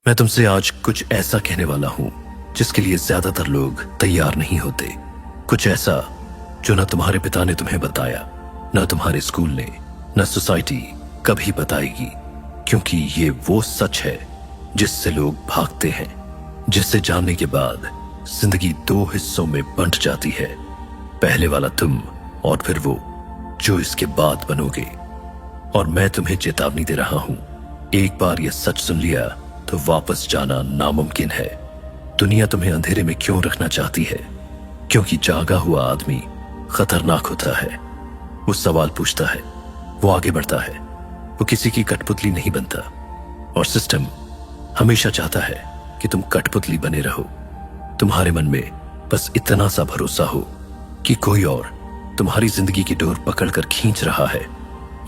मैं तुमसे आज कुछ ऐसा कहने वाला हूं जिसके लिए ज्यादातर लोग तैयार नहीं होते। कुछ ऐसा जो न तुम्हारे पिता ने तुम्हें बताया, न तुम्हारे स्कूल ने, न सोसाइटी कभी बताएगी, क्योंकि ये वो सच है जिससे लोग भागते हैं, जिससे जानने के बाद जिंदगी दो हिस्सों में बंट जाती है। पहले वाला तुम और फिर वो जो इसके बाद बनोगे। और मैं तुम्हें चेतावनी दे रहा हूं, एक बार यह सच सुन लिया तो वापस जाना नामुमकिन है। दुनिया तुम्हें अंधेरे में क्यों रखना चाहती है? क्योंकि जागा हुआ आदमी खतरनाक होता है। वो सवाल पूछता है, वो आगे बढ़ता है, वो किसी की कठपुतली नहीं बनता। और सिस्टम हमेशा चाहता है कि तुम कठपुतली बने रहो। तुम्हारे मन में बस इतना सा भरोसा हो कि कोई और तुम्हारी जिंदगी की डोर पकड़कर खींच रहा है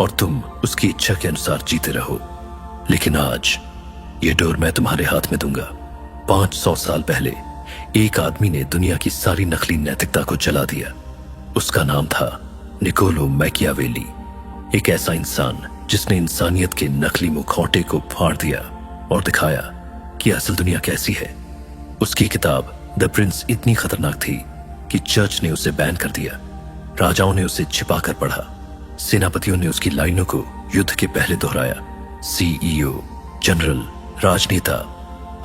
और तुम उसकी इच्छा के अनुसार जीते रहो। लेकिन आज ये डोर मैं तुम्हारे हाथ में दूंगा। 500 साल पहले एक आदमी ने दुनिया की सारी नकली नैतिकता को जला दिया। उसका नाम था निकोलो मैकियावेली। एक ऐसा इंसान जिसने इंसानियत के नकली मुखौटे को फाड़ दिया और दिखाया कि असल दुनिया कैसी है। उसकी किताब द प्रिंस इतनी खतरनाक थी कि चर्च ने उसे बैन कर दिया। राजाओं ने उसे छिपा कर पढ़ा, सेनापतियों ने उसकी लाइनों को युद्ध के पहले दोहराया। सीईओ, जनरल, राजनेता,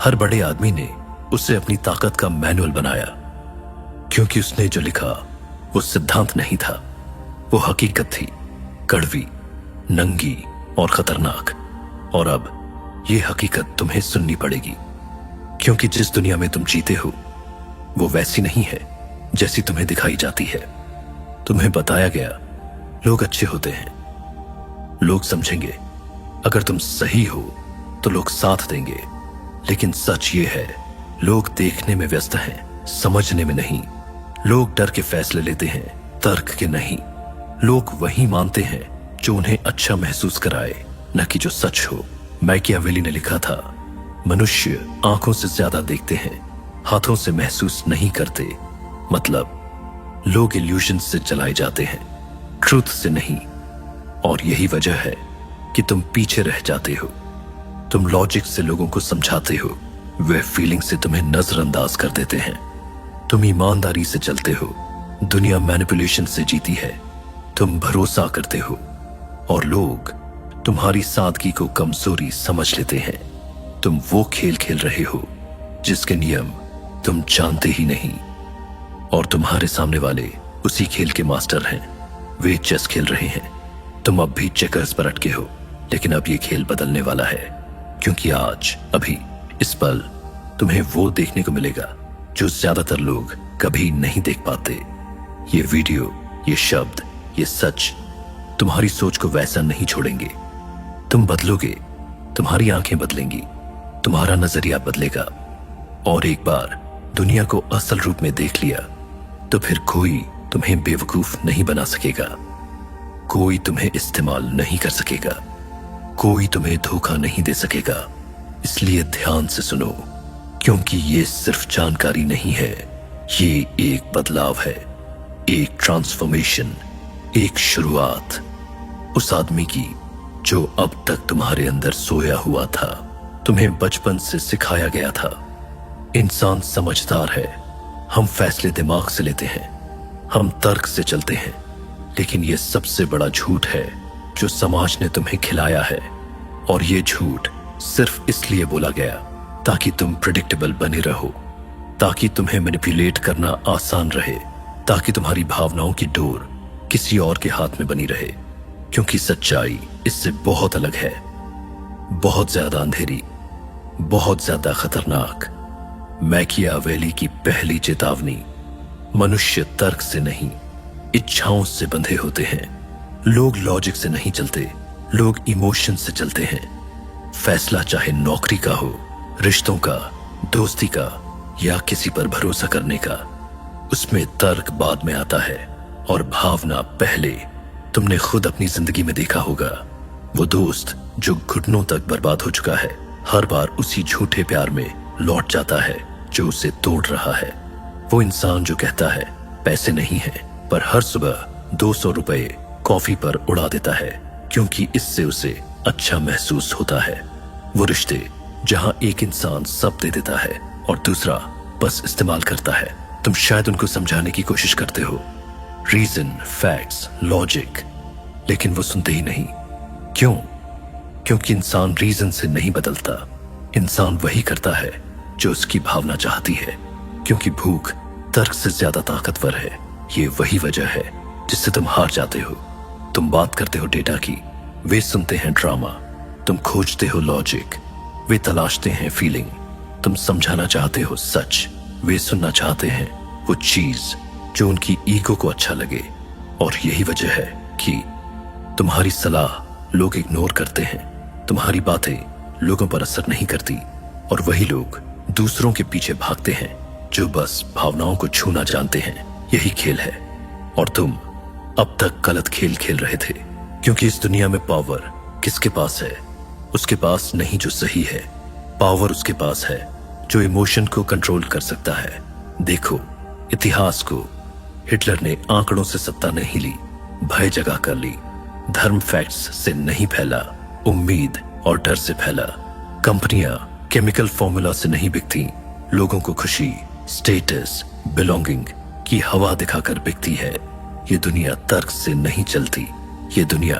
हर बड़े आदमी ने उसे अपनी ताकत का मैनुअल बनाया, क्योंकि उसने जो लिखा वो सिद्धांत नहीं था, वो हकीकत थी, कड़वी, नंगी और खतरनाक। और अब ये हकीकत तुम्हें सुननी पड़ेगी, क्योंकि जिस दुनिया में तुम जीते हो वो वैसी नहीं है जैसी तुम्हें दिखाई जाती है। तुम्हें बताया गया लोग अच्छे होते हैं, लोग समझेंगे, अगर तुम सही हो तो लोग साथ देंगे। लेकिन सच ये है, लोग देखने में व्यस्त हैं, समझने में नहीं। लोग डर के फैसले लेते हैं, तर्क के नहीं। लोग वही मानते हैं जो उन्हें अच्छा महसूस कराए, न कि जो सच हो। मैकियावेली ने लिखा था, मनुष्य आंखों से ज्यादा देखते हैं, हाथों से महसूस नहीं करते। मतलब लोग इल्यूजन से जलाए जाते हैं, ट्रूथ से नहीं। और यही वजह है कि तुम पीछे रह जाते हो। तुम लॉजिक से लोगों को समझाते हो, वे फीलिंग से तुम्हें नजरअंदाज कर देते हैं। तुम ईमानदारी से चलते हो, दुनिया मैनिपुलेशन से जीती है। तुम भरोसा करते हो और लोग तुम्हारी सादगी को कमजोरी समझ लेते हैं। तुम वो खेल खेल रहे हो जिसके नियम तुम जानते ही नहीं, और तुम्हारे सामने वाले उसी खेल के मास्टर हैं। वे चेस खेल रहे हैं, तुम अब भी चेकर्स पर अटके हो। लेकिन अब ये खेल बदलने वाला है, क्योंकि आज, अभी, इस पल तुम्हें वो देखने को मिलेगा जो ज्यादातर लोग कभी नहीं देख पाते। ये वीडियो, ये शब्द, ये सच तुम्हारी सोच को वैसा नहीं छोड़ेंगे। तुम बदलोगे, तुम्हारी आंखें बदलेंगी, तुम्हारा नजरिया बदलेगा। और एक बार दुनिया को असल रूप में देख लिया तो फिर कोई तुम्हें बेवकूफ नहीं बना सकेगा, कोई तुम्हें इस्तेमाल नहीं कर सकेगा, कोई तुम्हें धोखा नहीं दे सकेगा। इसलिए ध्यान से सुनो, क्योंकि ये सिर्फ जानकारी नहीं है, ये एक बदलाव है, एक ट्रांसफॉर्मेशन, एक शुरुआत उस आदमी की जो अब तक तुम्हारे अंदर सोया हुआ था। तुम्हें बचपन से सिखाया गया था, इंसान समझदार है, हम फैसले दिमाग से लेते हैं, हम तर्क से चलते हैं। लेकिन यह सबसे बड़ा झूठ है जो समाज ने तुम्हें खिलाया है। और ये झूठ सिर्फ इसलिए बोला गया ताकि तुम प्रेडिक्टेबल बने रहो, ताकि तुम्हें मैनिपुलेट करना आसान रहे, ताकि तुम्हारी भावनाओं की डोर किसी और के हाथ में बनी रहे। क्योंकि सच्चाई इससे बहुत अलग है, बहुत ज्यादा अंधेरी, बहुत ज्यादा खतरनाक। मैकियावेली की पहली चेतावनी, मनुष्य तर्क से नहीं, इच्छाओं से बंधे होते हैं। लोग लॉजिक से नहीं चलते, लोग इमोशन से चलते हैं। फैसला चाहे नौकरी का हो, रिश्तों का, दोस्ती का या किसी पर भरोसा करने का, उसमें तर्क बाद में आता है और भावना पहले। तुमने खुद अपनी जिंदगी में देखा होगा, वो दोस्त जो घुटनों तक बर्बाद हो चुका है, हर बार उसी झूठे प्यार में लौट जाता है जो उसे तोड़ रहा है। वो इंसान जो कहता है पैसे नहीं है, पर हर सुबह 200 रुपए कॉफी पर उड़ा देता है, क्योंकि इससे उसे अच्छा महसूस होता है। वो रिश्ते जहां एक इंसान सब दे देता है और दूसरा बस इस्तेमाल करता है। तुम शायद उनको समझाने की कोशिश करते हो, रीजन, फैक्ट्स, लॉजिक, लेकिन वो सुनते ही नहीं। क्यों? क्योंकि इंसान रीजन से नहीं बदलता, इंसान वही करता है जो उसकी भावना चाहती है। क्योंकि भूख तर्क से ज्यादा ताकतवर है। ये वही वजह है जिससे तुम हार जाते हो। तुम बात करते हो डेटा की, वे सुनते हैं ड्रामा। तुम खोजते हो लॉजिक, वे तलाशते हैं फीलिंग। तुम समझाना चाहते हो सच, वे सुनना चाहते हैं वो चीज जो उनकी ईगो को अच्छा लगे। और यही वजह है कि तुम्हारी सलाह लोग इग्नोर करते हैं, तुम्हारी बातें लोगों पर असर नहीं करती, और वही लोग दूसरों के पीछे भागते हैं जो बस भावनाओं को छूना जानते हैं। यही खेल है, और तुम अब तक गलत खेल खेल रहे थे। क्योंकि इस दुनिया में पावर किसके पास है? उसके पास नहीं जो सही है, पावर उसके पास है जो इमोशन को कंट्रोल कर सकता है। देखो इतिहास को, हिटलर ने आंकड़ों से सत्ता नहीं ली, भय जगा कर ली। धर्म फैक्ट्स से नहीं फैला, उम्मीद और डर से फैला। कंपनियां केमिकल फॉर्मूला से नहीं बिकती, लोगों को खुशी, स्टेटस, बिलोंगिंग की हवा दिखाकर बिकती है। ये दुनिया तर्क से नहीं चलती, ये दुनिया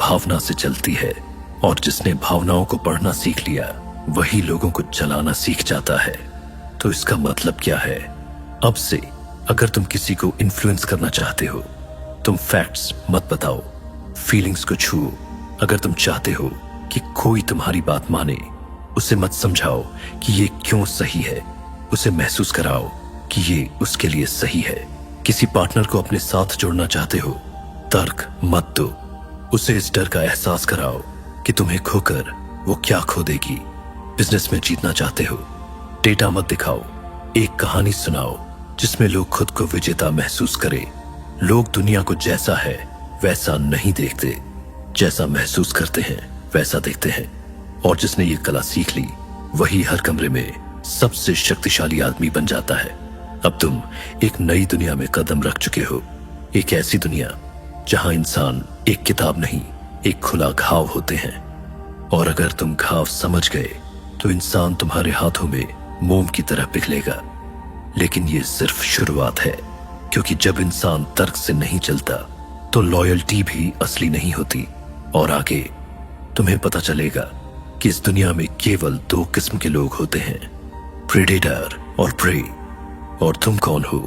भावना से चलती है। और जिसने भावनाओं को पढ़ना सीख लिया वही लोगों को चलाना सीख जाता है। तो इसका मतलब क्या है? अब से अगर तुम किसी को इन्फ्लुएंस करना चाहते हो, तुम फैक्ट्स मत बताओ, फीलिंग्स को छुओ। अगर तुम चाहते हो कि कोई तुम्हारी बात माने, उसे मत समझाओ कि ये क्यों सही है, उसे महसूस कराओ कि ये उसके लिए सही है। किसी पार्टनर को अपने साथ जोड़ना चाहते हो, तर्क मत दो, उसे इस डर का एहसास कराओ कि तुम्हें खोकर वो क्या खो देगी। बिजनेस में जीतना चाहते हो, डेटा मत दिखाओ, एक कहानी सुनाओ जिसमें लोग खुद को विजेता महसूस करें। लोग दुनिया को जैसा है वैसा नहीं देखते, जैसा महसूस करते हैं वैसा देखते हैं। और जिसने ये कला सीख ली वही हर कमरे में सबसे शक्तिशाली आदमी बन जाता है। अब तुम एक नई दुनिया में कदम रख चुके हो, एक ऐसी दुनिया जहां इंसान एक किताब नहीं, एक खुला घाव होते हैं। और अगर तुम घाव समझ गए तो इंसान तुम्हारे हाथों में मोम की तरह पिघलेगा। लेकिन ये सिर्फ शुरुआत है, क्योंकि जब इंसान तर्क से नहीं चलता तो लॉयल्टी भी असली नहीं होती। और आगे तुम्हें पता चलेगा कि इस दुनिया में केवल दो किस्म के लोग होते हैं, प्रेडेटर और प्रे। और तुम कौन हो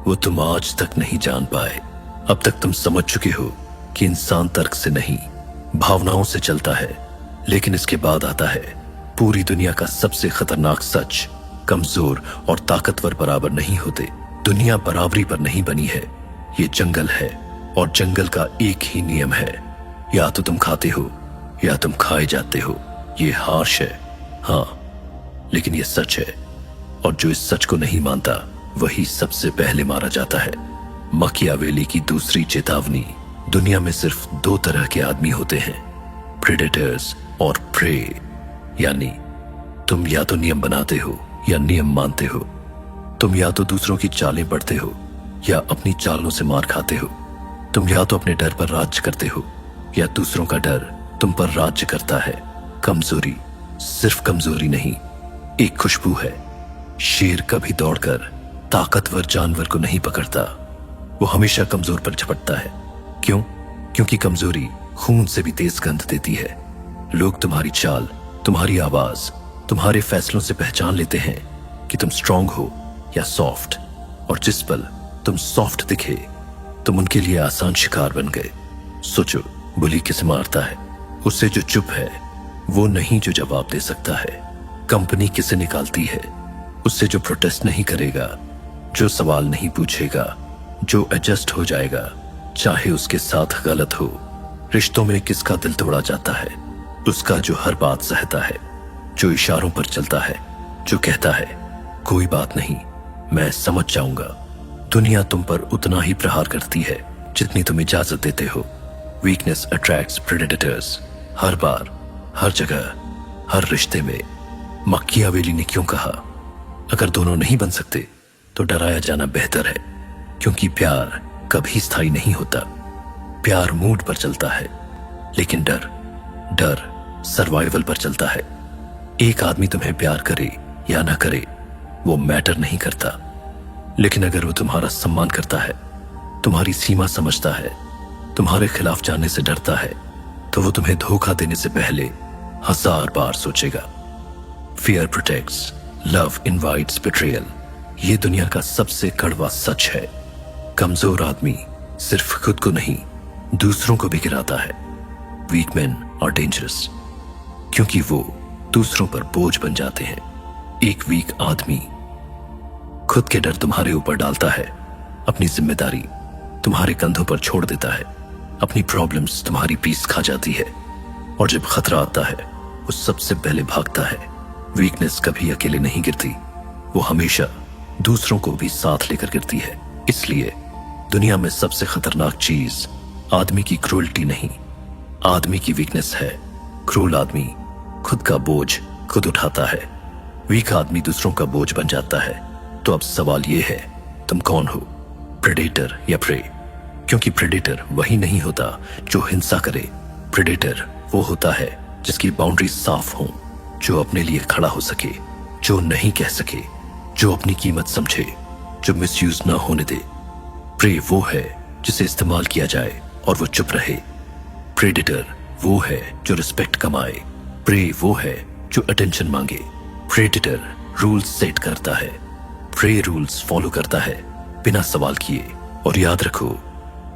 वो तुम आज तक नहीं जान पाए। अब तक तुम समझ चुके हो कि इंसान तर्क से नहीं, भावनाओं से चलता है। लेकिन इसके बाद आता है पूरी दुनिया का सबसे खतरनाक सच, कमजोर और ताकतवर बराबर नहीं होते। दुनिया बराबरी पर नहीं बनी है, ये जंगल है, और जंगल का एक ही नियम है, या तो तुम खाते हो या तुम खाए जाते हो। ये हार्श है, हाँ, लेकिन ये सच है। और जो इस सच को नहीं मानता वही सबसे पहले मारा जाता है। मकियावेली की दूसरी चेतावनी, दुनिया में सिर्फ दो तरह के आदमी होते हैं, प्रेडेटर्स और प्रे। यानी तुम या तो नियम बनाते हो या नियम मानते हो। तुम या तो दूसरों की चालें बढ़ते हो या अपनी चालों से मार खाते हो। तुम या तो अपने डर पर राज्य करते हो या दूसरों का डर तुम पर राज्य करता है। कमजोरी सिर्फ कमजोरी नहीं, एक खुशबू है। शेर कभी दौड़कर ताकतवर जानवर को नहीं पकड़ता, वो हमेशा कमजोर पर झपटता है। क्यों? क्योंकि कमजोरी खून से भी तेज गंध देती है। लोग तुम्हारी चाल, तुम्हारी आवाज, तुम्हारे फैसलों से पहचान लेते हैं कि तुम स्ट्रांग हो या सॉफ्ट। और जिस पल तुम सॉफ्ट दिखे तुम उनके लिए आसान शिकार बन गए। सोचो, बुली किसे मारता है? उससे जो चुप है, वो नहीं जो जवाब दे सकता है। कंपनी किसे निकालती है? उससे जो प्रोटेस्ट नहीं करेगा, जो सवाल नहीं पूछेगा, जो एडजस्ट हो जाएगा चाहे उसके साथ गलत हो। रिश्तों में किसका दिल तोड़ा जाता है? उसका जो हर बात सहता है, जो इशारों पर चलता है, जो कहता है कोई बात नहीं, मैं समझ जाऊंगा। दुनिया तुम पर उतना ही प्रहार करती है जितनी तुम इजाजत देते हो। Weakness attracts predators. हर बार, हर जगह, हर रिश्ते में। मकियावेली ने क्यों कहा, अगर दोनों नहीं बन सकते तो डराया जाना बेहतर है, क्योंकि प्यार कभी स्थायी नहीं होता। प्यार मूड पर चलता है, लेकिन डर सर्वाइवल पर चलता है। एक आदमी तुम्हें प्यार करे या ना करे वो मैटर नहीं करता, लेकिन अगर वो तुम्हारा सम्मान करता है, तुम्हारी सीमा समझता है, तुम्हारे खिलाफ जाने से डरता है, तो वो तुम्हें धोखा देने से पहले 1000 बार सोचेगा। Fear protects, love invites betrayal, ये दुनिया का सबसे कड़वा सच है। कमजोर आदमी सिर्फ खुद को नहीं दूसरों को भी गिराता है। वीक मैन आर डेंजरस क्योंकि वो दूसरों पर बोझ बन जाते हैं। एक वीक आदमी खुद के डर तुम्हारे ऊपर डालता है, अपनी जिम्मेदारी तुम्हारे कंधों पर छोड़ देता है, अपनी प्रॉब्लम्स तुम्हारी पीस खा जाती है, और जब खतरा आता है वो सबसे पहले भागता है। वीकनेस कभी अकेले नहीं गिरती, वो हमेशा दूसरों को भी साथ लेकर गिरती है। इसलिए दुनिया में सबसे खतरनाक चीज आदमी की क्रूरल्टी नहीं, आदमी की वीकनेस है। क्रूर आदमी खुद का बोझ खुद उठाता है, वीक आदमी दूसरों का बोझ बन जाता है। तो अब सवाल यह है, तुम कौन हो, प्रेडेटर या प्रे? क्योंकि प्रेडेटर वही नहीं होता जो हिंसा करे, प्रेडेटर वो होता है जिसकी बाउंड्री साफ हो, जो अपने लिए खड़ा हो सके, जो नहीं कह सके, जो अपनी कीमत समझे, जो मिसयूज ना होने दे। प्रे वो है जिसे इस्तेमाल किया जाए और वो चुप रहे। प्रेडेटर वो है जो रिस्पेक्ट कमाए, प्रे वो है जो अटेंशन मांगे। प्रेडेटर रूल्स सेट करता है, प्रे रूल्स फॉलो करता है बिना सवाल किए। और याद रखो,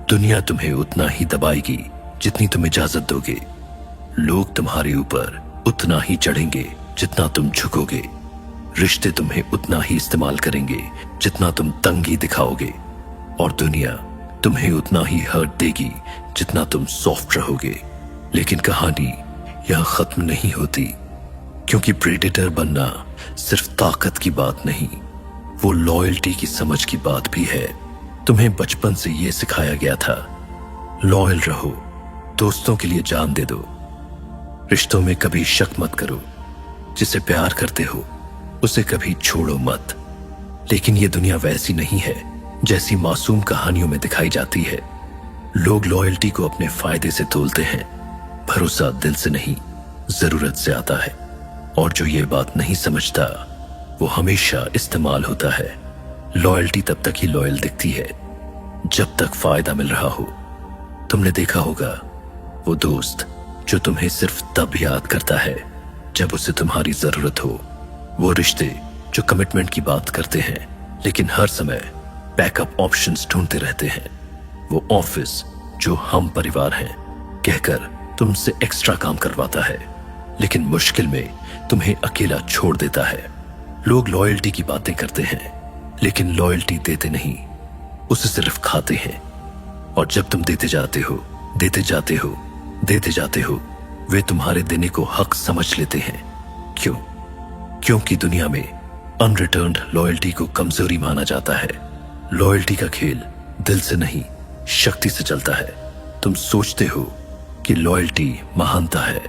दुनिया तुम्हें उतना ही दबाएगी जितनी तुम इजाजत दोगे। लोग तुम्हारे ऊपर उतना ही चढ़ेंगे जितना तुम झुकोगे। रिश्ते तुम्हें उतना ही इस्तेमाल करेंगे जितना तुम तंगी दिखाओगे, और दुनिया तुम्हें उतना ही हर्ट देगी जितना तुम सॉफ्ट रहोगे। लेकिन कहानी यहां खत्म नहीं होती, क्योंकि प्रेडेटर बनना सिर्फ ताकत की बात नहीं, वो लॉयल्टी की समझ की बात भी है। तुम्हें बचपन से यह सिखाया गया था, लॉयल रहो, दोस्तों के लिए जान दे दो, रिश्तों में कभी शक मत करो, जिसे प्यार करते हो उसे कभी छोड़ो मत। लेकिन ये दुनिया वैसी नहीं है जैसी मासूम कहानियों में दिखाई जाती है। लोग लॉयल्टी को अपने फायदे से तोलते हैं। भरोसा दिल से नहीं, जरूरत से आता है, और जो ये बात नहीं समझता वो हमेशा इस्तेमाल होता है। लॉयल्टी तब तक ही लॉयल दिखती है जब तक फायदा मिल रहा हो। तुमने देखा होगा वो दोस्त जो तुम्हें सिर्फ तब याद करता है जब उसे तुम्हारी जरूरत हो, वो रिश्ते जो कमिटमेंट की बात करते हैं लेकिन हर समय बैकअप ऑप्शंस ढूंढते रहते हैं, वो ऑफिस जो हम परिवार हैं कहकर तुमसे एक्स्ट्रा काम करवाता है लेकिन मुश्किल में तुम्हें अकेला छोड़ देता है। लोग लॉयल्टी की बातें करते हैं लेकिन लॉयल्टी देते नहीं, उसे सिर्फ खाते हैं। और जब तुम देते जाते हो, देते जाते हो, देते जाते हो, वे तुम्हारे देने को हक समझ लेते हैं। क्यों? क्योंकि दुनिया में अनरिटर्न्ड लॉयल्टी को कमजोरी माना जाता है। लॉयल्टी का खेल दिल से नहीं, शक्ति से चलता है। तुम सोचते हो कि लॉयल्टी महानता है,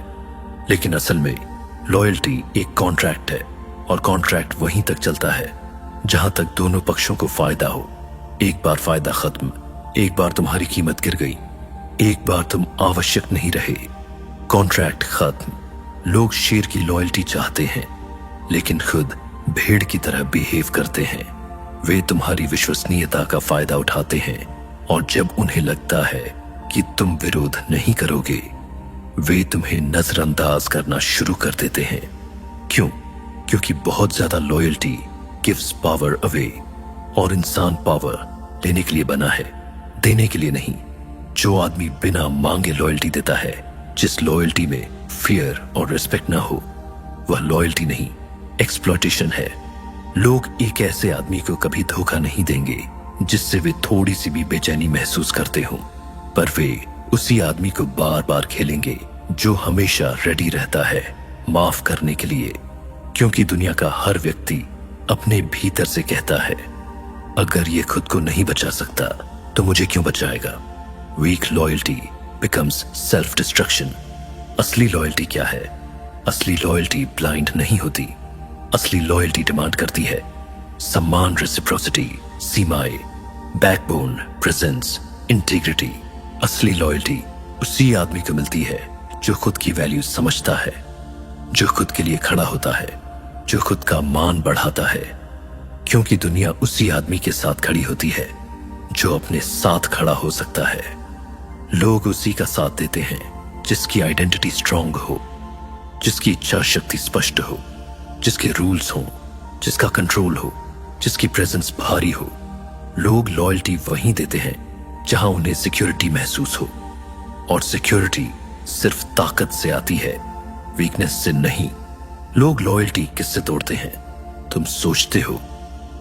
लेकिन असल में लॉयल्टी एक कॉन्ट्रैक्ट है, और कॉन्ट्रैक्ट वहीं तक चलता है जहां तक दोनों पक्षों को फायदा हो। एक बार फायदा खत्म, एक बार तुम्हारी कीमत गिर गई, एक बार तुम आवश्यक नहीं रहे, कॉन्ट्रैक्ट खत्म। लोग शेर की लॉयल्टी चाहते हैं लेकिन खुद भेड़ की तरह बिहेव करते हैं। वे तुम्हारी विश्वसनीयता का फायदा उठाते हैं, और जब उन्हें लगता है कि तुम विरोध नहीं करोगे, वे तुम्हें नजरअंदाज करना शुरू कर देते हैं। क्यों? क्योंकि बहुत ज्यादा लॉयल्टी गिव्स पावर अवे, और इंसान पावर लेने के लिए बना है, देने के लिए नहीं। जो आदमी बिना मांगे लॉयल्टी देता है, जिस लॉयल्टी में फियर और रिस्पेक्ट ना हो, वह लॉयल्टी नहीं, एक्सप्लॉयटेशन है। लोग एक ऐसे आदमी को कभी धोखा नहीं देंगे जिससे वे थोड़ी सी भी बेचैनी महसूस करते हो, पर वे उसी आदमी को बार बार खेलेंगे जो हमेशा रेडी रहता है माफ करने के लिए। क्योंकि दुनिया का हर व्यक्ति अपने भीतर से कहता है, अगर ये खुद को नहीं बचा सकता तो मुझे क्यों बचाएगा। Weak loyalty becomes self destruction. असली लॉयल्टी क्या है? असली लॉयल्टी ब्लाइंड नहीं होती। असली लॉयल्टी डिमांड करती है सम्मान, रेसिप्रोसिटी, सीमाएं, बैकबोन, प्रेजेंस, इंटीग्रिटी। असली लॉयल्टी उसी आदमी को मिलती है जो खुद की वैल्यू समझता है। जो खुद के लिए खड़ा होता है, जो खुद का मान बढ़ाता है, क्योंकि दुनिया उसी आदमी के साथ खड़ी होती है जो अपने साथ खड़ा हो सकता है। लोग उसी का साथ देते हैं जिसकी आइडेंटिटी स्ट्रांग हो, जिसकी इच्छा शक्ति स्पष्ट हो, जिसके रूल्स हों, जिसका कंट्रोल हो, जिसकी प्रेजेंस भारी हो। लोग लॉयल्टी वहीं देते हैं जहां उन्हें सिक्योरिटी महसूस हो, और सिक्योरिटी सिर्फ ताकत से आती है, वीकनेस से नहीं। लोग लॉयल्टी किससे तोड़ते हैं? तुम सोचते हो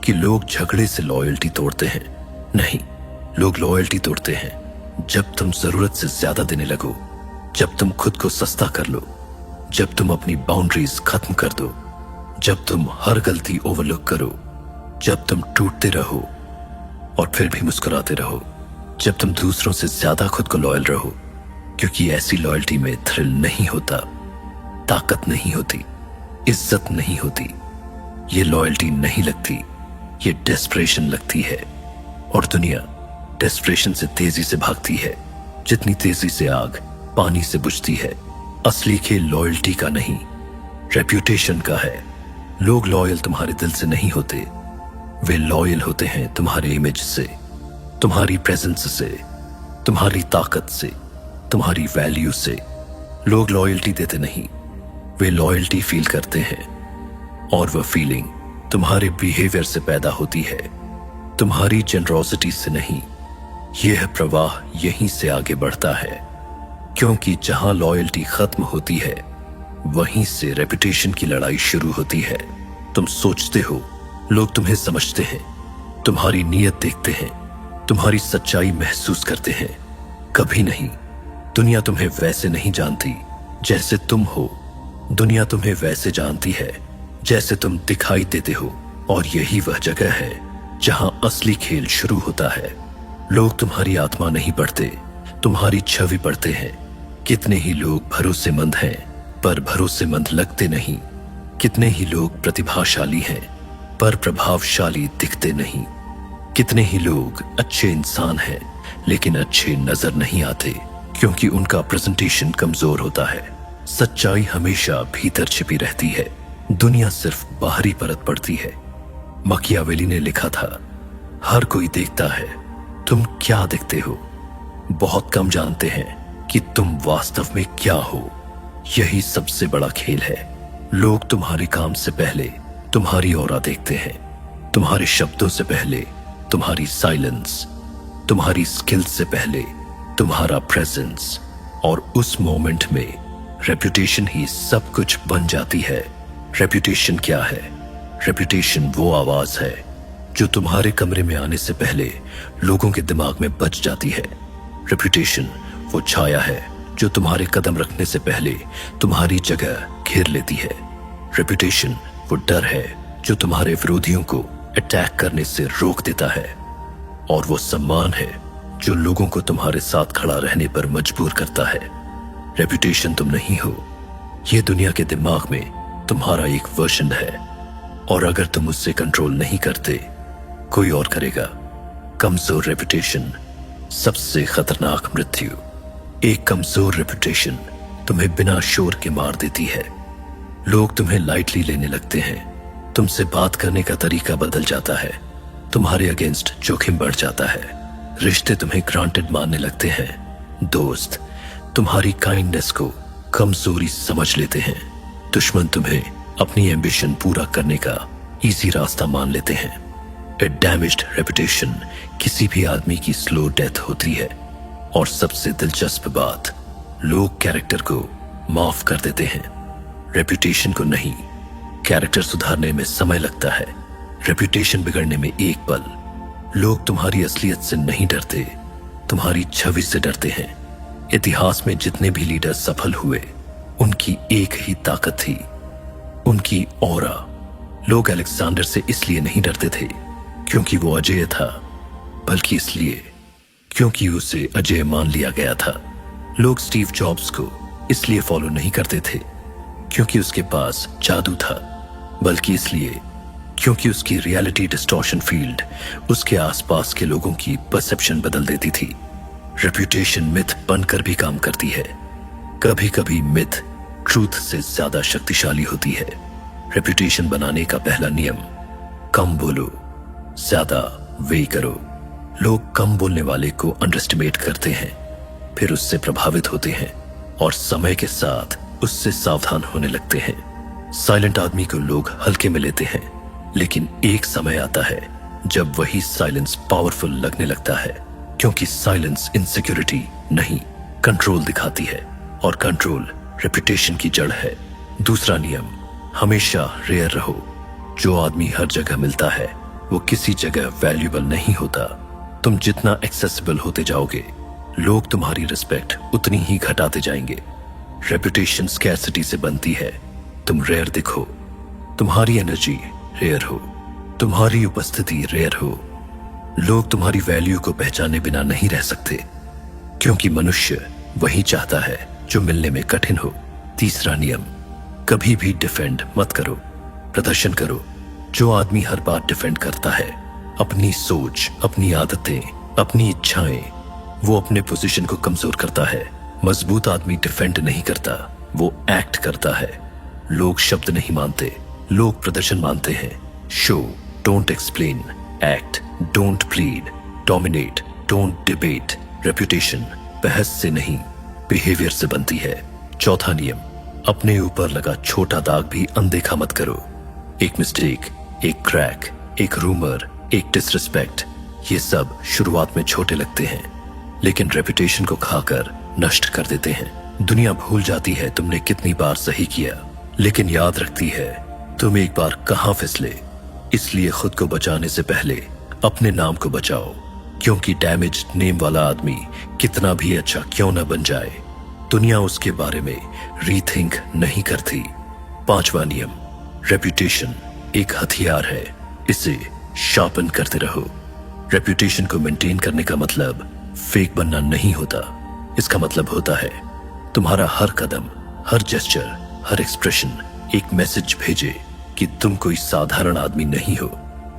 कि लोग झगड़े से लॉयल्टी तोड़ते हैं? नहीं, लोग लॉयल्टी तोड़ते हैं जब तुम जरूरत से ज्यादा देने लगो, जब तुम खुद को सस्ता कर लो, जब तुम अपनी बाउंड्रीज खत्म कर दो, जब तुम हर गलती ओवरलुक करो, जब तुम टूटते रहो और फिर भी मुस्कुराते रहो, जब तुम दूसरों से ज्यादा खुद को लॉयल रहो, क्योंकि ऐसी लॉयल्टी में थ्रिल नहीं होता, ताकत नहीं होती, इज्जत नहीं होती। ये लॉयल्टी नहीं लगती, ये डेस्परेशन लगती है। और दुनिया डेस्परेशन से तेजी से भागती है जितनी तेजी से आग पानी से बुझती है। असली खेल लॉयल्टी का नहीं, रेप्यूटेशन का है। लोग लॉयल तुम्हारे दिल से नहीं होते, वे लॉयल होते हैं तुम्हारे इमेज से, तुम्हारी प्रेजेंस से, तुम्हारी ताकत से, तुम्हारी वैल्यू से। लोग लॉयल्टी देते नहीं, वे लॉयल्टी फील करते हैं, और वह फीलिंग तुम्हारे बिहेवियर से पैदा होती है, तुम्हारी जेनरोसिटी से नहीं। यह प्रवाह यहीं से आगे बढ़ता है, क्योंकि जहां लॉयल्टी खत्म होती है वहीं से रेपुटेशन की लड़ाई शुरू होती है। तुम सोचते हो लोग तुम्हें समझते हैं, तुम्हारी नीयत देखते हैं, तुम्हारी सच्चाई महसूस करते हैं। कभी नहीं। दुनिया तुम्हें वैसे नहीं जानती जैसे तुम हो, दुनिया तुम्हें वैसे जानती है जैसे तुम दिखाई देते हो, और यही वह जगह है जहां असली खेल शुरू होता है। लोग तुम्हारी आत्मा नहीं पढ़ते, तुम्हारी छवि पढ़ते हैं। कितने ही लोग भरोसेमंद हैं पर भरोसेमंद लगते नहीं, कितने ही लोग प्रतिभाशाली हैं पर प्रभावशाली दिखते नहीं, कितने ही लोग अच्छे इंसान हैं लेकिन अच्छे नजर नहीं आते, क्योंकि उनका प्रेजेंटेशन कमजोर होता है। सच्चाई हमेशा भीतर छिपी रहती है, दुनिया सिर्फ बाहरी परत पड़ती है। मकियावेली ने लिखा था, हर कोई देखता है, तुम क्या देखते हो? बहुत कम जानते हैं कि तुम वास्तव में क्या हो। यही सबसे बड़ा खेल है। लोग तुम्हारे काम से पहले तुम्हारी ऑरा देखते हैं, तुम्हारे शब्दों से पहले तुम्हारी साइलेंस, तुम्हारी स्किल से पहले तुम्हारा प्रेजेंस, और उस मोमेंट में रेपुटेशन ही सब कुछ बन जाती है। रेपुटेशन क्या है? रेपुटेशन वो आवाज है जो तुम्हारे कमरे में आने से पहले लोगों के दिमाग में बज जाती है। रेपुटेशन वो छाया है जो तुम्हारे कदम रखने से पहले तुम्हारी जगह घेर लेती है। रेपुटेशन वो डर है जो तुम्हारे विरोधियों को अटैक करने से रोक देता है, और वो सम्मान है जो लोगों को तुम्हारे साथ खड़ा रहने पर मजबूर करता है। रेपुटेशन तुम नहीं हो, ये दुनिया के दिमाग में तुम्हारा एक वर्जन है, और अगर तुम उससे कंट्रोल नहीं करते, कोई और करेगा। कमजोर रेपुटेशन सबसे खतरनाक मृत्यु। एक कमजोर रेपुटेशन तुम्हें बिना शोर के मार देती है। लोग तुम्हें लाइटली लेने लगते हैं, तुमसे बात करने का तरीका बदल जाता है, तुम्हारे अगेंस्ट जोखिम बढ़ जाता है, रिश्ते तुम्हें ग्रांटेड मानने लगते हैं, दोस्त तुम्हारी काइंडनेस को कमजोरी समझ लेते हैं, दुश्मन तुम्हें अपनी एम्बिशन पूरा करने का इजी रास्ता मान लेते हैं। ए डैमेज्ड रेपुटेशन किसी भी आदमी की स्लो डेथ होती है, और सबसे दिलचस्प बात, लोग कैरेक्टर को माफ कर देते हैं, रेपुटेशन को नहीं। कैरेक्टर सुधारने में समय लगता है, रेपुटेशन बिगड़ने में एक पल। लोग तुम्हारी असलियत से नहीं डरते, तुम्हारी छवि से डरते हैं। इतिहास में जितने भी लीडर सफल हुए, उनकी एक ही ताकत थी, उनकी ऑरा। लोग अलेक्जेंडर से इसलिए नहीं डरते थे क्योंकि वो अजेय था, बल्कि इसलिए क्योंकि उसे अजेय मान लिया गया था। लोग स्टीव जॉब्स को इसलिए फॉलो नहीं करते थे क्योंकि उसके पास जादू था, बल्कि इसलिए क्योंकि उसकी रियलिटी डिस्टॉर्शन फील्ड उसके आसपास के लोगों की परसेप्शन बदल देती थी। रेपुटेशन मिथ बनकर भी काम करती है। कभी कभी मिथ ट्रूथ से ज्यादा शक्तिशाली होती है। रेपुटेशन बनाने का पहला नियम, कम बोलो, ज्यादा वे करो। लोग कम बोलने वाले को अंडरएस्टिमेट करते हैं, फिर उससे प्रभावित होते हैं और समय के साथ उससे सावधान होने लगते हैं। साइलेंट आदमी को लोग हल्के में लेते हैं, लेकिन एक समय आता है जब वही साइलेंस पावरफुल लगने लगता है, क्योंकि साइलेंस इनसिक्योरिटी नहीं, कंट्रोल दिखाती है, और कंट्रोल रेपुटेशन की जड़ है। दूसरा नियम, हमेशा रेयर रहो। जो आदमी हर जगह मिलता है वो किसी जगह वैल्यूएबल नहीं होता। तुम जितना एक्सेसिबल होते जाओगे, लोग तुम्हारी रिस्पेक्ट उतनी ही घटाते जाएंगे। रेपुटेशन स्कैर्सिटी से बनती है। तुम रेयर दिखो, तुम्हारी एनर्जी रेयर हो, तुम्हारी उपस्थिति रेयर हो। लोग तुम्हारी वैल्यू को पहचाने बिना नहीं रह सकते, क्योंकि मनुष्य वही चाहता है जो मिलने में कठिन हो। तीसरा नियम, कभी भी डिफेंड मत करो, प्रदर्शन करो। जो आदमी हर बार डिफेंड करता है अपनी सोच, अपनी आदतें, अपनी इच्छाएं, वो अपने पोजीशन को कमजोर करता है। मजबूत आदमी डिफेंड नहीं करता, वो एक्ट करता है। लोग शब्द नहीं मानते, लोग प्रदर्शन मानते हैं। Show, don't explain, act, don't plead, dominate, don't debate. Reputation बहस से नहीं, बिहेवियर से बनती है। चौथा नियम, अपने ऊपर लगा छोटा दाग भी अनदेखा मत करो। एक मिस्टेक, एक क्रैक, एक रूमर, एक डिसरिस्पेक्ट, ये सब शुरुआत में छोटे लगते हैं, लेकिन रेपुटेशन को खाकर नष्ट कर देते हैं। दुनिया भूल जाती है तुमने कितनी बार सही किया, लेकिन याद रखती है तुम एक बार कहां फिसले। इसलिए खुद को बचाने से पहले अपने नाम को बचाओ, क्योंकि डैमेज नेम वाला आदमी कितना भी अच्छा क्यों न बन जाए, दुनिया उसके बारे में रीथिंक नहीं करती। पांचवा नियम, रेपुटेशन एक हथियार है, इसे शार्पन करते रहो। रेपुटेशन को मेंटेन करने का मतलब फेक बनना नहीं होता। इसका मतलब होता है तुम्हारा हर कदम, हर जेस्चर, हर एक्सप्रेशन एक मैसेज भेजे कि तुम कोई साधारण आदमी नहीं हो।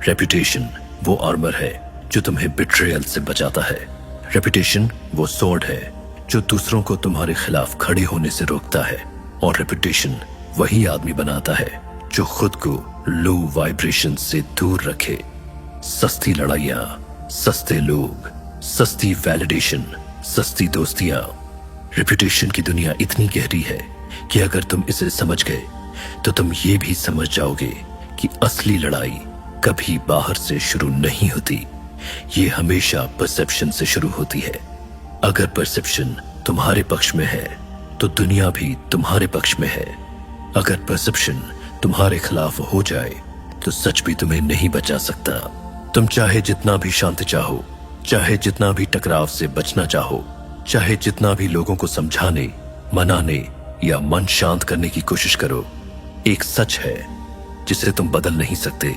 रेपुटेशन वो आर्मर है जो तुम्हें बिट्रेयल से बचाता है। रेपुटेशन वो स्वॉर्ड है जो दूसरों को तुम्हारे खिलाफ खड़े होने से रोकता है। और रेपुटेशन वही आदमी बनाता है जो खुद को लो वाइब्रेशन से दूर रखे। सस्ती लड़ाइयां, सस्ते लोग, सस्ती वैलिडेशन, सस्ती दोस्तियां। रेपुटेशन की दुनिया इतनी गहरी है कि अगर तुम इसे समझ गए तो तुम ये भी समझ जाओगे कि असली लड़ाई कभी बाहर से शुरू नहीं होती, ये हमेशा परसेप्शन से शुरू होती है। अगर परसेप्शन तुम्हारे पक्ष में है तो दुनिया भी तुम्हारे पक्ष में है। अगर परसेप्शन तुम्हारे खिलाफ हो जाए तो सच भी तुम्हें नहीं बचा सकता। तुम चाहे जितना भी शांति चाहो, चाहे जितना भी टकराव से बचना चाहो, चाहे जितना भी लोगों को समझाने, मनाने या मन शांत करने की कोशिश करो, एक सच है जिसे तुम बदल नहीं सकते।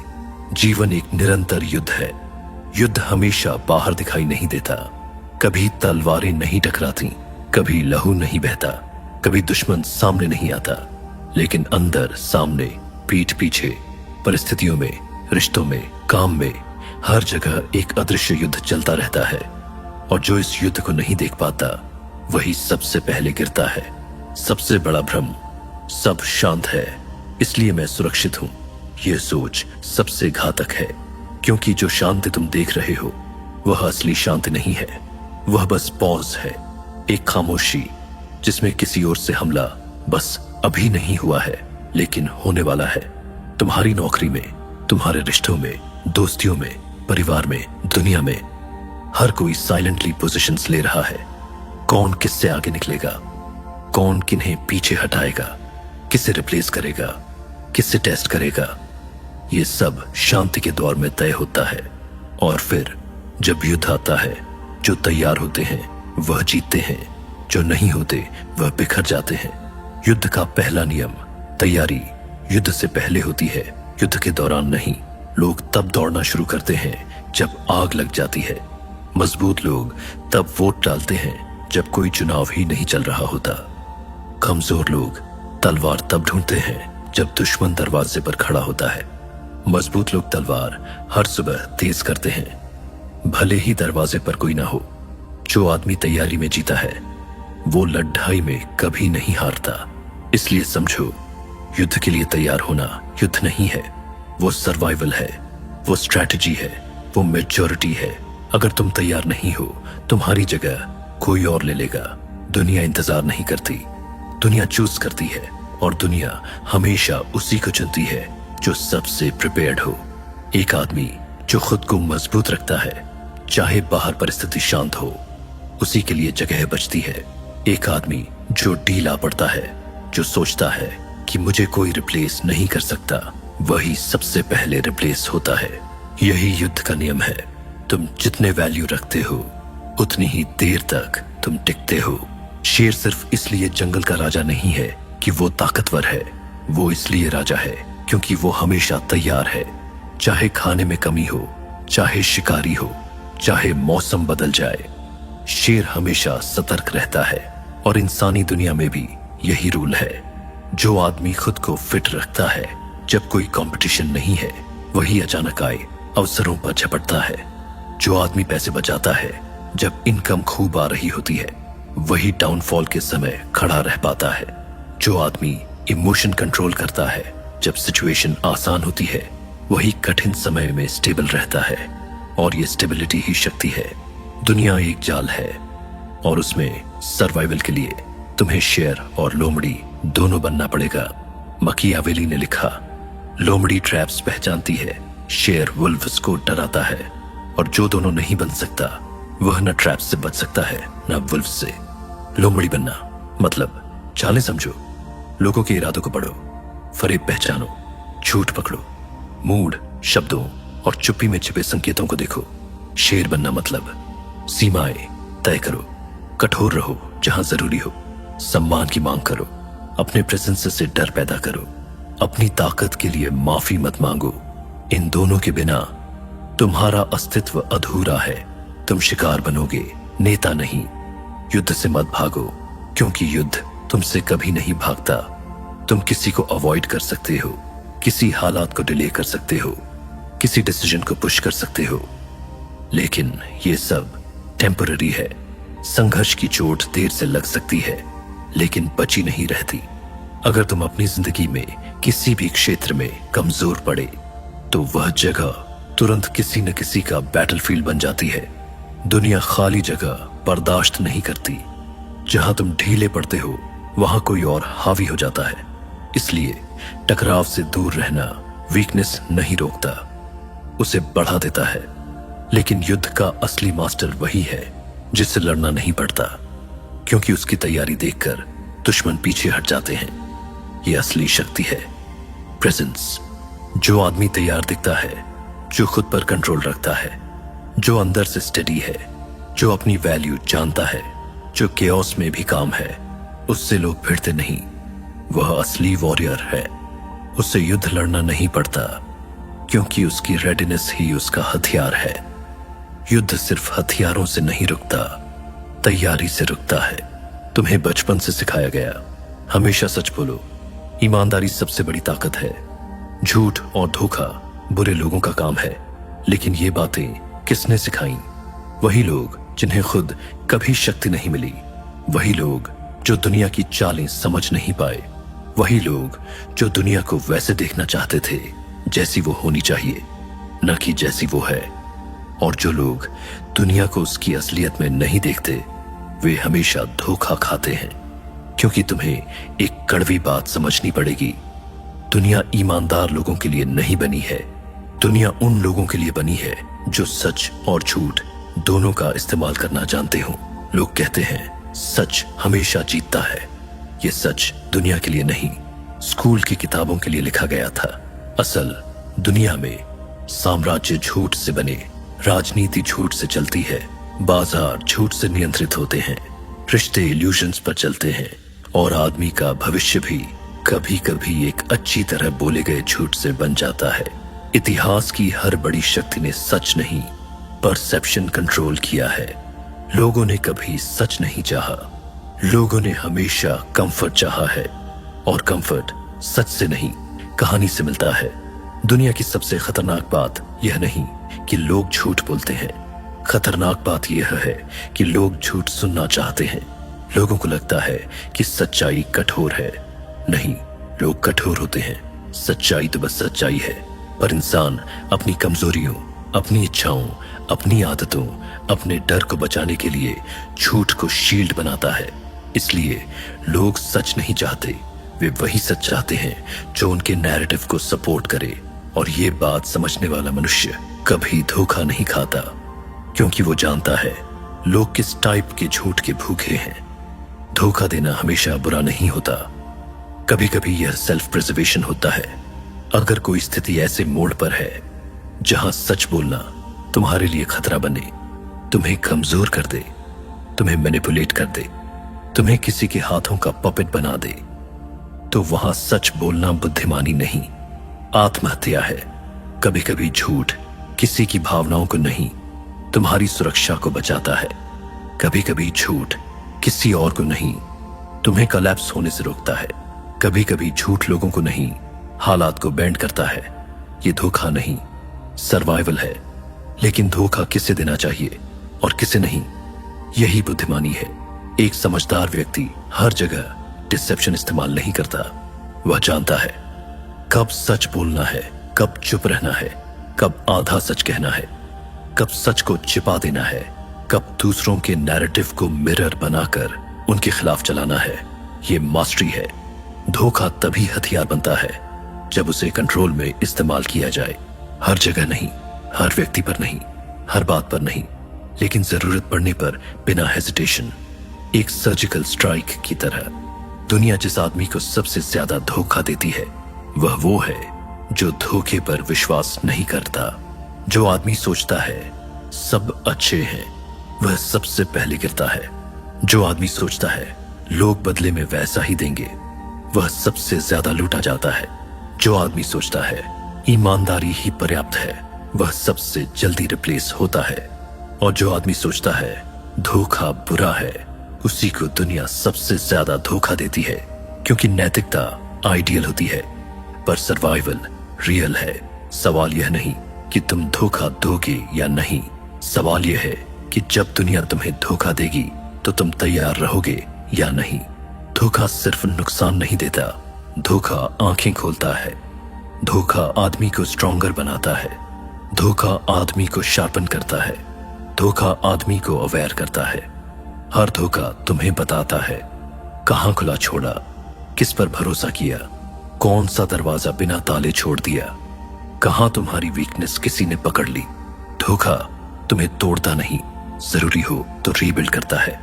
जीवन एक निरंतर युद्ध है। युद्ध हमेशा बाहर दिखाई नहीं देता। कभी तलवारें नहीं टकराती, कभी लहू नहीं बहता, कभी दुश्मन सामने नहीं आता, लेकिन अंदर, सामने, पीठ पीछे, परिस्थितियों में, रिश्तों में, काम में, हर जगह एक अदृश्य युद्ध चलता रहता है। और जो इस युद्ध को नहीं देख पाता वही सबसे पहले गिरता है। सबसे बड़ा भ्रम, सब शांत है इसलिए मैं सुरक्षित हूं, यह सोच सबसे घातक है, क्योंकि जो शांति तुम देख रहे हो वह असली शांति नहीं है। वह बस पॉज है, एक खामोशी जिसमें किसी ओर से हमला बस अभी नहीं हुआ है लेकिन होने वाला है। तुम्हारी नौकरी में, तुम्हारे रिश्तों में, दोस्तियों में, परिवार में, दुनिया में हर कोई साइलेंटली पोजीशंस ले रहा है। कौन किससे आगे निकलेगा, कौन किन्हें पीछे हटाएगा, किसे रिप्लेस करेगा, किससे टेस्ट करेगा, ये सब शांति के दौर में तय होता है। और फिर जब युद्ध आता है, जो तैयार होते हैं वह जीतते हैं, जो नहीं होते वह बिखर जाते हैं। युद्ध का पहला नियम, तैयारी युद्ध से पहले होती है, युद्ध के दौरान नहीं। लोग तब दौड़ना शुरू करते हैं जब आग लग जाती है। मजबूत लोग तब वोट डालते हैं जब कोई चुनाव ही नहीं चल रहा होता। कमजोर लोग तलवार तब ढूंढते हैं जब दुश्मन दरवाजे पर खड़ा होता है। मजबूत लोग तलवार हर सुबह तेज करते हैं, भले ही दरवाजे पर कोई ना हो। जो आदमी तैयारी में जीता है वो लड़ाई में कभी नहीं हारता। इसलिए समझो, युद्ध के लिए तैयार होना युद्ध नहीं है, वो सर्वाइवल है, वो स्ट्रैटेजी है, वो मेजॉरिटी है। अगर तुम तैयार नहीं हो, तुम्हारी जगह कोई और ले लेगा। दुनिया इंतजार नहीं करती, दुनिया चूज करती है, और दुनिया हमेशा उसी को चुनती है जो सबसे प्रिपेयर्ड हो। एक आदमी जो खुद को मजबूत रखता है, चाहे बाहर परिस्थिति शांत हो, उसी के लिए जगह बचती है। एक आदमी जो ढीला पड़ता है, जो सोचता है कि मुझे कोई रिप्लेस नहीं कर सकता, वही सबसे पहले रिप्लेस होता है। यही युद्ध का नियम है। तुम जितने वैल्यू रखते हो, उतनी ही देर तक तुम टिकते हो। शेर सिर्फ इसलिए जंगल का राजा नहीं है कि वो ताकतवर है, वो इसलिए राजा है क्योंकि वो हमेशा तैयार है। चाहे खाने में कमी हो, चाहे शिकारी हो, चाहे मौसम बदल जाए, शेर हमेशा सतर्क रहता है। और इंसानी दुनिया में भी यही रूल है। जो आदमी खुद को फिट रखता है जब कोई कंपटीशन नहीं है, वही अचानक आए अवसरों पर झपटता है। जो आदमी पैसे बचाता है जब इनकम खूब आ रही होती है, वही डाउनफॉल के समय खड़ा रह पाता है। जो आदमी इमोशन कंट्रोल करता है जब सिचुएशन आसान होती है, वही कठिन समय में स्टेबल रहता है। और ये स्टेबिलिटी ही शक्ति है। दुनिया एक जाल है, और उसमें सर्वाइवल के लिए तुम्हें शेर और लोमड़ी दोनों बनना पड़ेगा। मकियावेली ने लिखा, लोमड़ी ट्रैप्स पहचानती है, शेर वुल्व्स को डराता है, और जो दोनों नहीं बन सकता, वह न ट्रैप्स से बच सकता है न वुल्व्स से। लोमड़ी बनना मतलब चालें समझो, लोगों के इरादों को पढ़ो, फरेब पहचानो, झूठ पकड़ो, मूड, शब्दों और चुप्पी में छिपे संकेतों को देखो। शेर बनना मतलब सीमाएं तय करो, कठोर रहो जहां जरूरी हो, सम्मान की मांग करो, अपने प्रेजेंस से डर पैदा करो, अपनी ताकत के लिए माफी मत मांगो। इन दोनों के बिना तुम्हारा अस्तित्व अधूरा है। तुम शिकार बनोगे, नेता नहीं। युद्ध से मत भागो, क्योंकि युद्ध तुमसे कभी नहीं भागता। तुम किसी को अवॉइड कर सकते हो, किसी हालात को डिले कर सकते हो, किसी डिसीजन को पुश कर सकते हो, लेकिन ये सब टेम्पररी है। संघर्ष की चोट देर से लग सकती है, लेकिन बची नहीं रहती। अगर तुम अपनी जिंदगी में किसी भी क्षेत्र में कमजोर पड़े, तो वह जगह तुरंत किसी न किसी का बैटलफील्ड बन जाती है। दुनिया खाली जगह बर्दाश्त नहीं करती। जहां तुम ढीले पड़ते हो, वहां कोई और हावी हो जाता है। इसलिए टकराव से दूर रहना वीकनेस नहीं रोकता, उसे बढ़ा देता है। लेकिन युद्ध का असली मास्टर वही है जिससे लड़ना नहीं पड़ता, क्योंकि उसकी तैयारी देखकर दुश्मन पीछे हट जाते हैं। यह असली शक्ति है, प्रेजेंस। जो आदमी तैयार दिखता है, जो खुद पर कंट्रोल रखता है, जो अंदर से स्टेडी है, जो अपनी वैल्यू जानता है, जो केओस में भी काम है, उससे लोग भिड़ते नहीं। वह असली वॉरियर है। उससे युद्ध लड़ना नहीं पड़ता, क्योंकि उसकी रेडीनेस ही उसका हथियार है। युद्ध सिर्फ हथियारों से नहीं रुकता, तैयारी से रुकता है। तुम्हें बचपन से सिखाया गया, हमेशा सच बोलो, ईमानदारी सबसे बड़ी ताकत है। झूठ और धोखा बुरे लोगों का काम है। लेकिन ये बातें किसने सिखाई? वही लोग जिन्हें खुद कभी शक्ति नहीं मिली, वही लोग जो दुनिया की चालें समझ नहीं पाए, वही लोग जो दुनिया को वैसे देखना चाहते थे जैसी वो होनी चाहिए, न कि जैसी वो है। और जो लोग दुनिया को उसकी असलियत में नहीं देखते, वे हमेशा धोखा खाते हैं। क्योंकि तुम्हें एक कड़वी बात समझनी पड़ेगी, दुनिया ईमानदार लोगों के लिए नहीं बनी है। दुनिया उन लोगों के लिए बनी है जो सच और झूठ दोनों का इस्तेमाल करना जानते हो। लोग कहते हैं सच हमेशा जीतता है। ये सच दुनिया के लिए नहीं, स्कूल की किताबों के लिए लिखा गया था। असल दुनिया में साम्राज्य झूठ से बने, राजनीति झूठ से चलती है, बाजार झूठ से नियंत्रित होते हैं, रिश्ते इल्यूजन्स पर चलते हैं, और आदमी का भविष्य भी कभी कभी एक अच्छी तरह बोले गए झूठ से बन जाता है। इतिहास की हर बड़ी शक्ति ने सच नहीं, परसेप्शन कंट्रोल किया है। लोगों ने कभी सच नहीं चाहा, लोगों ने हमेशा कंफर्ट चाहा है, और कंफर्ट सच से नहीं, कहानी से मिलता है। दुनिया की सबसे खतरनाक बात यह नहीं कि लोग झूठ बोलते हैं, खतरनाक बात यह है कि लोग झूठ सुनना चाहते हैं। लोगों को लगता है कि सच्चाई कठोर है, नहीं, लोग कठोर होते हैं। सच्चाई तो बस सच्चाई है, पर इंसान अपनी कमजोरियों, अपनी इच्छाओं, अपनी आदतों, अपने डर को बचाने के लिए झूठ को शील्ड बनाता है। इसलिए लोग सच नहीं चाहते, वे वही सच चाहते हैं जो उनके नैरेटिव को सपोर्ट करे। और ये बात समझने वाला मनुष्य कभी धोखा नहीं खाता, क्योंकि वो जानता है लोग किस टाइप के झूठ के भूखे हैं। धोखा देना हमेशा बुरा नहीं होता, कभी कभी यह सेल्फ प्रिजर्वेशन होता है। अगर कोई स्थिति ऐसे मोड़ पर है जहां सच बोलना तुम्हारे लिए खतरा बने, तुम्हें कमजोर कर दे, तुम्हें मैनिपुलेट कर दे, तुम्हें किसी के हाथों का पपेट बना दे, तो वहां सच बोलना बुद्धिमानी नहीं, आत्महत्या है। कभी कभी झूठ किसी की भावनाओं को नहीं, तुम्हारी सुरक्षा को बचाता है। कभी कभी झूठ किसी और को नहीं, तुम्हें कोलैप्स होने से रोकता है। कभी कभी झूठ लोगों को नहीं, हालात को बेंड करता है। ये धोखा नहीं, सर्वाइवल है। लेकिन धोखा किसे देना चाहिए और किसे नहीं, यही बुद्धिमानी है। एक समझदार व्यक्ति हर जगह डिसेप्शन इस्तेमाल नहीं करता। वह जानता है कब सच बोलना है, कब चुप रहना है, कब आधा सच कहना है, कब सच को छिपा देना है, कब दूसरों के नैरेटिव को मिरर बनाकर उनके खिलाफ चलाना है। ये मास्टरी है। धोखा तभी हथियार बनता है जब उसे कंट्रोल में इस्तेमाल किया जाए। हर जगह नहीं, हर व्यक्ति पर नहीं, हर बात पर नहीं, लेकिन जरूरत पड़ने पर बिना हेजिटेशन, एक सर्जिकल स्ट्राइक की तरह। दुनिया जिस आदमी को सबसे ज्यादा धोखा देती है वह वो है जो धोखे पर विश्वास नहीं करता। जो आदमी सोचता है सब अच्छे हैं, वह सबसे पहले गिरता है। जो आदमी सोचता है लोग बदले में वैसा ही देंगे, वह सबसे ज्यादा लूटा जाता है। जो आदमी सोचता है ईमानदारी ही पर्याप्त है, वह सबसे जल्दी रिप्लेस होता है। और जो आदमी सोचता है धोखा बुरा है, उसी को दुनिया सबसे ज्यादा धोखा देती है। क्योंकि नैतिकता आइडियल होती है, पर सर्वाइवल रियल है। सवाल यह नहीं कि तुम धोखा दोगे या नहीं, सवाल यह है कि जब दुनिया तुम्हें धोखा देगी तो तुम तैयार रहोगे या नहीं। धोखा सिर्फ नुकसान नहीं देता, धोखा आंखें खोलता है। धोखा आदमी को स्ट्रॉन्गर बनाता है। धोखा आदमी को शार्पन करता है। धोखा आदमी को अवेयर करता है। हर धोखा तुम्हें बताता है कहां खुला छोड़ा, किस पर भरोसा किया, कौन सा दरवाजा बिना ताले छोड़ दिया, कहां तुम्हारी वीकनेस किसी ने पकड़ ली। धोखा तुम्हें तोड़ता नहीं, जरूरी हो तो रीबिल्ड करता है,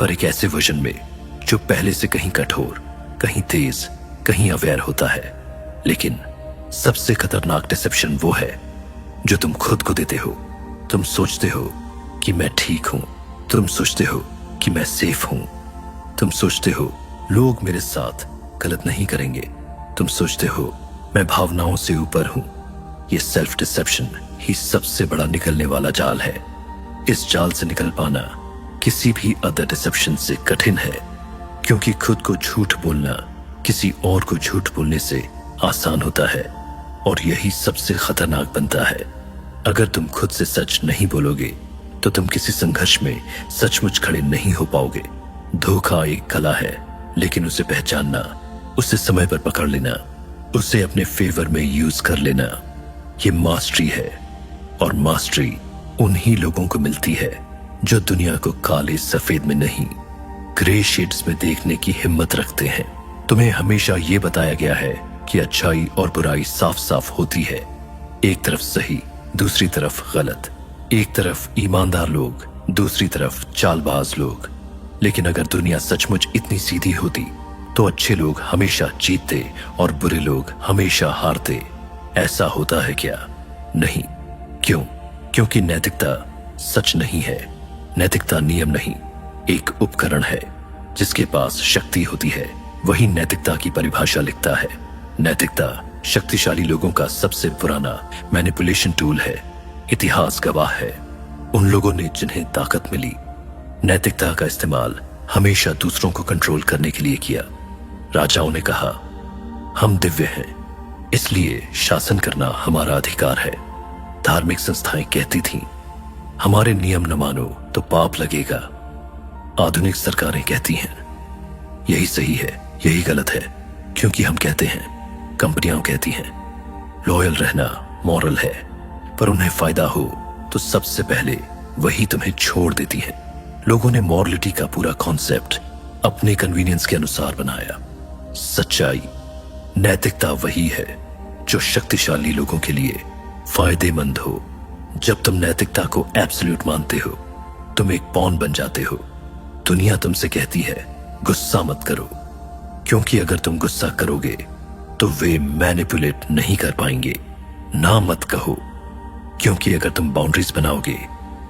पर एक ऐसे वर्जन में जो पहले से कहीं कठोर, कहीं तेज, कहीं अवेयर होता है। लेकिन सबसे खतरनाक डिसेप्शन वो है जो तुम खुद को देते हो। तुम सोचते हो कि मैं ठीक हूं, तुम सोचते हो कि मैं सेफ हूं, तुम सोचते हो लोग मेरे साथ गलत नहीं करेंगे, तुम सोचते हो मैं भावनाओं से ऊपर हूं। ये सेल्फ डिसेप्शन ही सबसे बड़ा निकलने वाला जाल है। इस जाल से निकल पाना किसी भी अदर डिसेप्शन से कठिन है, क्योंकि खुद को झूठ बोलना किसी और को झूठ बोलने से आसान होता है, और यही सबसे खतरनाक बनता है। अगर तुम खुद से सच नहीं बोलोगे तो तुम किसी संघर्ष में सचमुच खड़े नहीं हो पाओगे। धोखा एक कला है, लेकिन उसे पहचानना, उसे समय पर पकड़ लेना, उसे अपने फेवर में यूज कर लेना, ये मास्टरी है। और मास्टरी उन्हीं लोगों को मिलती है जो दुनिया को काले सफेद में नहीं, ग्रे शेड्स में देखने की हिम्मत रखते हैं। तुम्हें हमेशा ये बताया गया है कि अच्छाई और बुराई साफ साफ होती है, एक तरफ सही, दूसरी तरफ गलत, एक तरफ ईमानदार लोग, दूसरी तरफ चालबाज लोग। लेकिन अगर दुनिया सचमुच इतनी सीधी होती तो अच्छे लोग हमेशा जीतते और बुरे लोग हमेशा हारते। ऐसा होता है क्या? नहीं। क्यों? क्योंकि नैतिकता सच नहीं है। नैतिकता नियम नहीं, एक उपकरण है। जिसके पास शक्ति होती है वही नैतिकता की परिभाषा लिखता है। नैतिकता शक्तिशाली लोगों का सबसे पुराना मैनिपुलेशन टूल है। इतिहास गवाह है, उन लोगों ने जिन्हें ताकत मिली, नैतिकता का इस्तेमाल हमेशा दूसरों को कंट्रोल करने के लिए किया। राजाओं ने कहा, हम दिव्य हैं, इसलिए शासन करना हमारा अधिकार है। धार्मिक संस्थाएं कहती थीं, हमारे नियम न मानो तो पाप लगेगा। आधुनिक सरकारें कहती हैं, यही सही है, यही गलत है। क्योंकि हम कहते हैं, कंपनियां कहती हैं, लॉयल रहना मॉरल है, पर उन्हें फायदा हो तो सबसे पहले वही तुम्हें छोड़ देती हैं। लोगों ने मॉरलिटी का पूरा कॉन्सेप्ट अपने कन्वीनियंस के अनुसार बनाया। सच्चाई, नैतिकता वही है जो शक्तिशाली लोगों के लिए फायदेमंद हो। जब तुम नैतिकता को एब्सोल्यूट मानते हो, तुम एक पॉन बन जाते हो। दुनिया तुमसे कहती है गुस्सा मत करो, क्योंकि अगर तुम गुस्सा करोगे तो वे मैनिपुलेट नहीं कर पाएंगे। ना मत कहो, क्योंकि अगर तुम बाउंड्रीज बनाओगे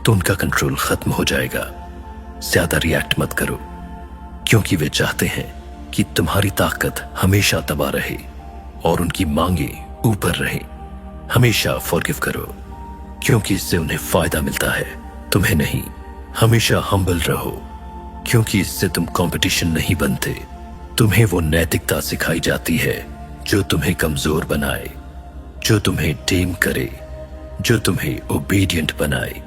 तो उनका कंट्रोल खत्म हो जाएगा। ज्यादा रिएक्ट मत करो, क्योंकि वे चाहते हैं कि तुम्हारी ताकत हमेशा दबा रहे और उनकी मांगे ऊपर रहे। हमेशा फॉरगिव करो, क्योंकि इससे उन्हें फायदा मिलता है, तुम्हें नहीं। हमेशा हम्बल रहो, क्योंकि इससे तुम कंपटीशन नहीं बनते। तुम्हें वो नैतिकता सिखाई जाती है जो तुम्हें कमजोर बनाए, जो तुम्हें टेम करे, जो तुम्हें ओबीडियंट बनाए।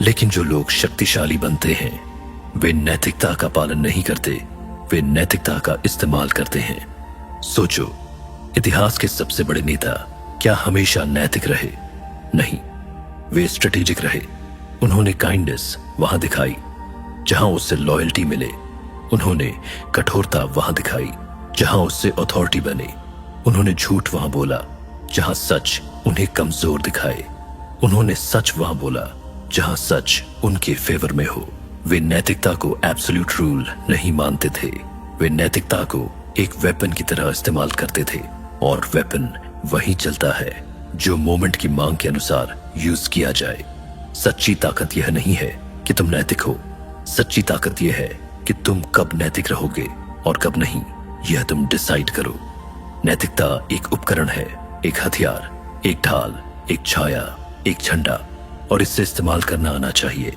लेकिन जो लोग शक्तिशाली बनते हैं वे नैतिकता का पालन नहीं करते, वे नैतिकता का इस्तेमाल करते हैं। सोचो, इतिहास के सबसे बड़े नेता क्या हमेशा नैतिक रहे? नहीं, वे स्ट्रेटेजिक रहे। उन्होंने काइंडनेस वहां दिखाई जहां उससे लॉयल्टी मिले। उन्होंने कठोरता वहां दिखाई जहां उससे अथॉरिटी बने। उन्होंने झूठ वहां बोला जहां सच उन्हें कमजोर दिखाए। उन्होंने सच वहां बोला जहां सच उनके फेवर में हो। वे नैतिकता को एब्सोल्यूट रूल नहीं मानते थे। वे नैतिकता को एक वेपन की तरह इस्तेमाल करते थे, और वेपन वही चलता है जो मोमेंट की मांग के अनुसार यूज किया जाए। सच्ची ताकत यह नहीं है कि तुम नैतिक हो। सच्ची ताकत यह है कि तुम कब नैतिक रहोगे और कब नहीं, यह तुम डिसाइड करो। नैतिकता एक उपकरण है, एक हथियार, एक ढाल, एक छाया, एक झंडा, और इससे इस्तेमाल करना आना चाहिए।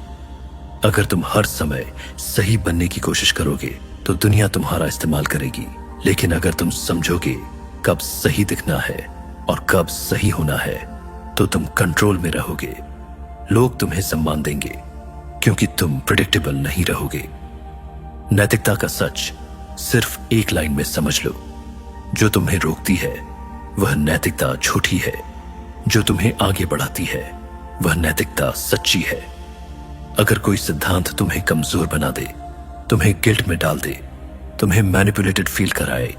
अगर तुम हर समय सही बनने की कोशिश करोगे तो दुनिया तुम्हारा इस्तेमाल करेगी। लेकिन अगर तुम समझोगे कब सही दिखना है और कब सही होना है तो तुम कंट्रोल में रहोगे। लोग तुम्हें सम्मान देंगे क्योंकि तुम प्रेडिक्टेबल नहीं रहोगे। नैतिकता का सच सिर्फ एक लाइन में समझ लो, जो तुम्हें रोकती है वह नैतिकता झूठी है, जो तुम्हें आगे बढ़ाती है वह नैतिकता सच्ची है। अगर कोई सिद्धांत तुम्हें कमजोर बना दे, तुम्हें गिल्ट में डाल दे, तुम्हें मैनिपुलेटेड फील कराए,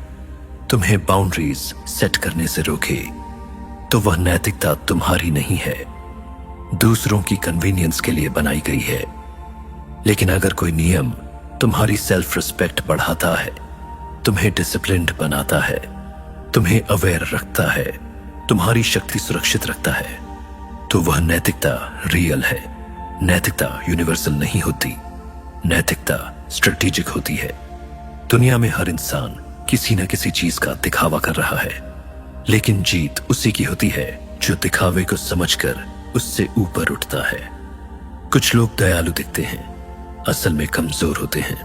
तुम्हें बाउंड्रीज सेट करने से रोके, तो वह नैतिकता तुम्हारी नहीं है, दूसरों की कन्वीनियंस के लिए बनाई गई है। लेकिन अगर कोई नियम तुम्हारी सेल्फ रिस्पेक्ट बढ़ाता है, तुम्हें डिसिप्लिन्ड बनाता है, तुम्हें अवेयर रखता है, तुम्हारी शक्ति सुरक्षित रखता है, तो वह नैतिकता रियल है। नैतिकता यूनिवर्सल नहीं होती, नैतिकता स्ट्रेटेजिक होती है। दुनिया में हर इंसान किसी न किसी चीज का दिखावा कर रहा है, लेकिन जीत उसी की होती है जो दिखावे को समझकर उससे ऊपर उठता है। कुछ लोग दयालु दिखते हैं, असल में कमजोर होते हैं।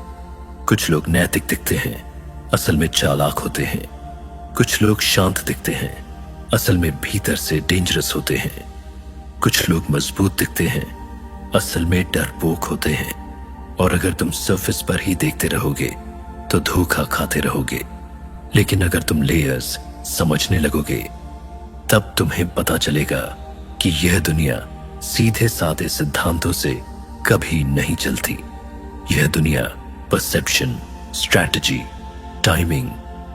कुछ लोग नैतिक दिखते हैं, असल में चालाक होते हैं। कुछ लोग शांत दिखते हैं, असल में भीतर से डेंजरस होते हैं। कुछ लोग मजबूत दिखते हैं, असल में डरपोक होते हैं। और अगर तुम सरफेस पर ही देखते रहोगे तो धोखा खाते रहोगे। लेकिन अगर तुम लेयर्स समझने लगोगे, तब तुम्हें पता चलेगा कि यह दुनिया सीधे साधे सिद्धांतों से कभी नहीं चलती। यह दुनिया परसेप्शन, स्ट्रैटेजी, टाइमिंग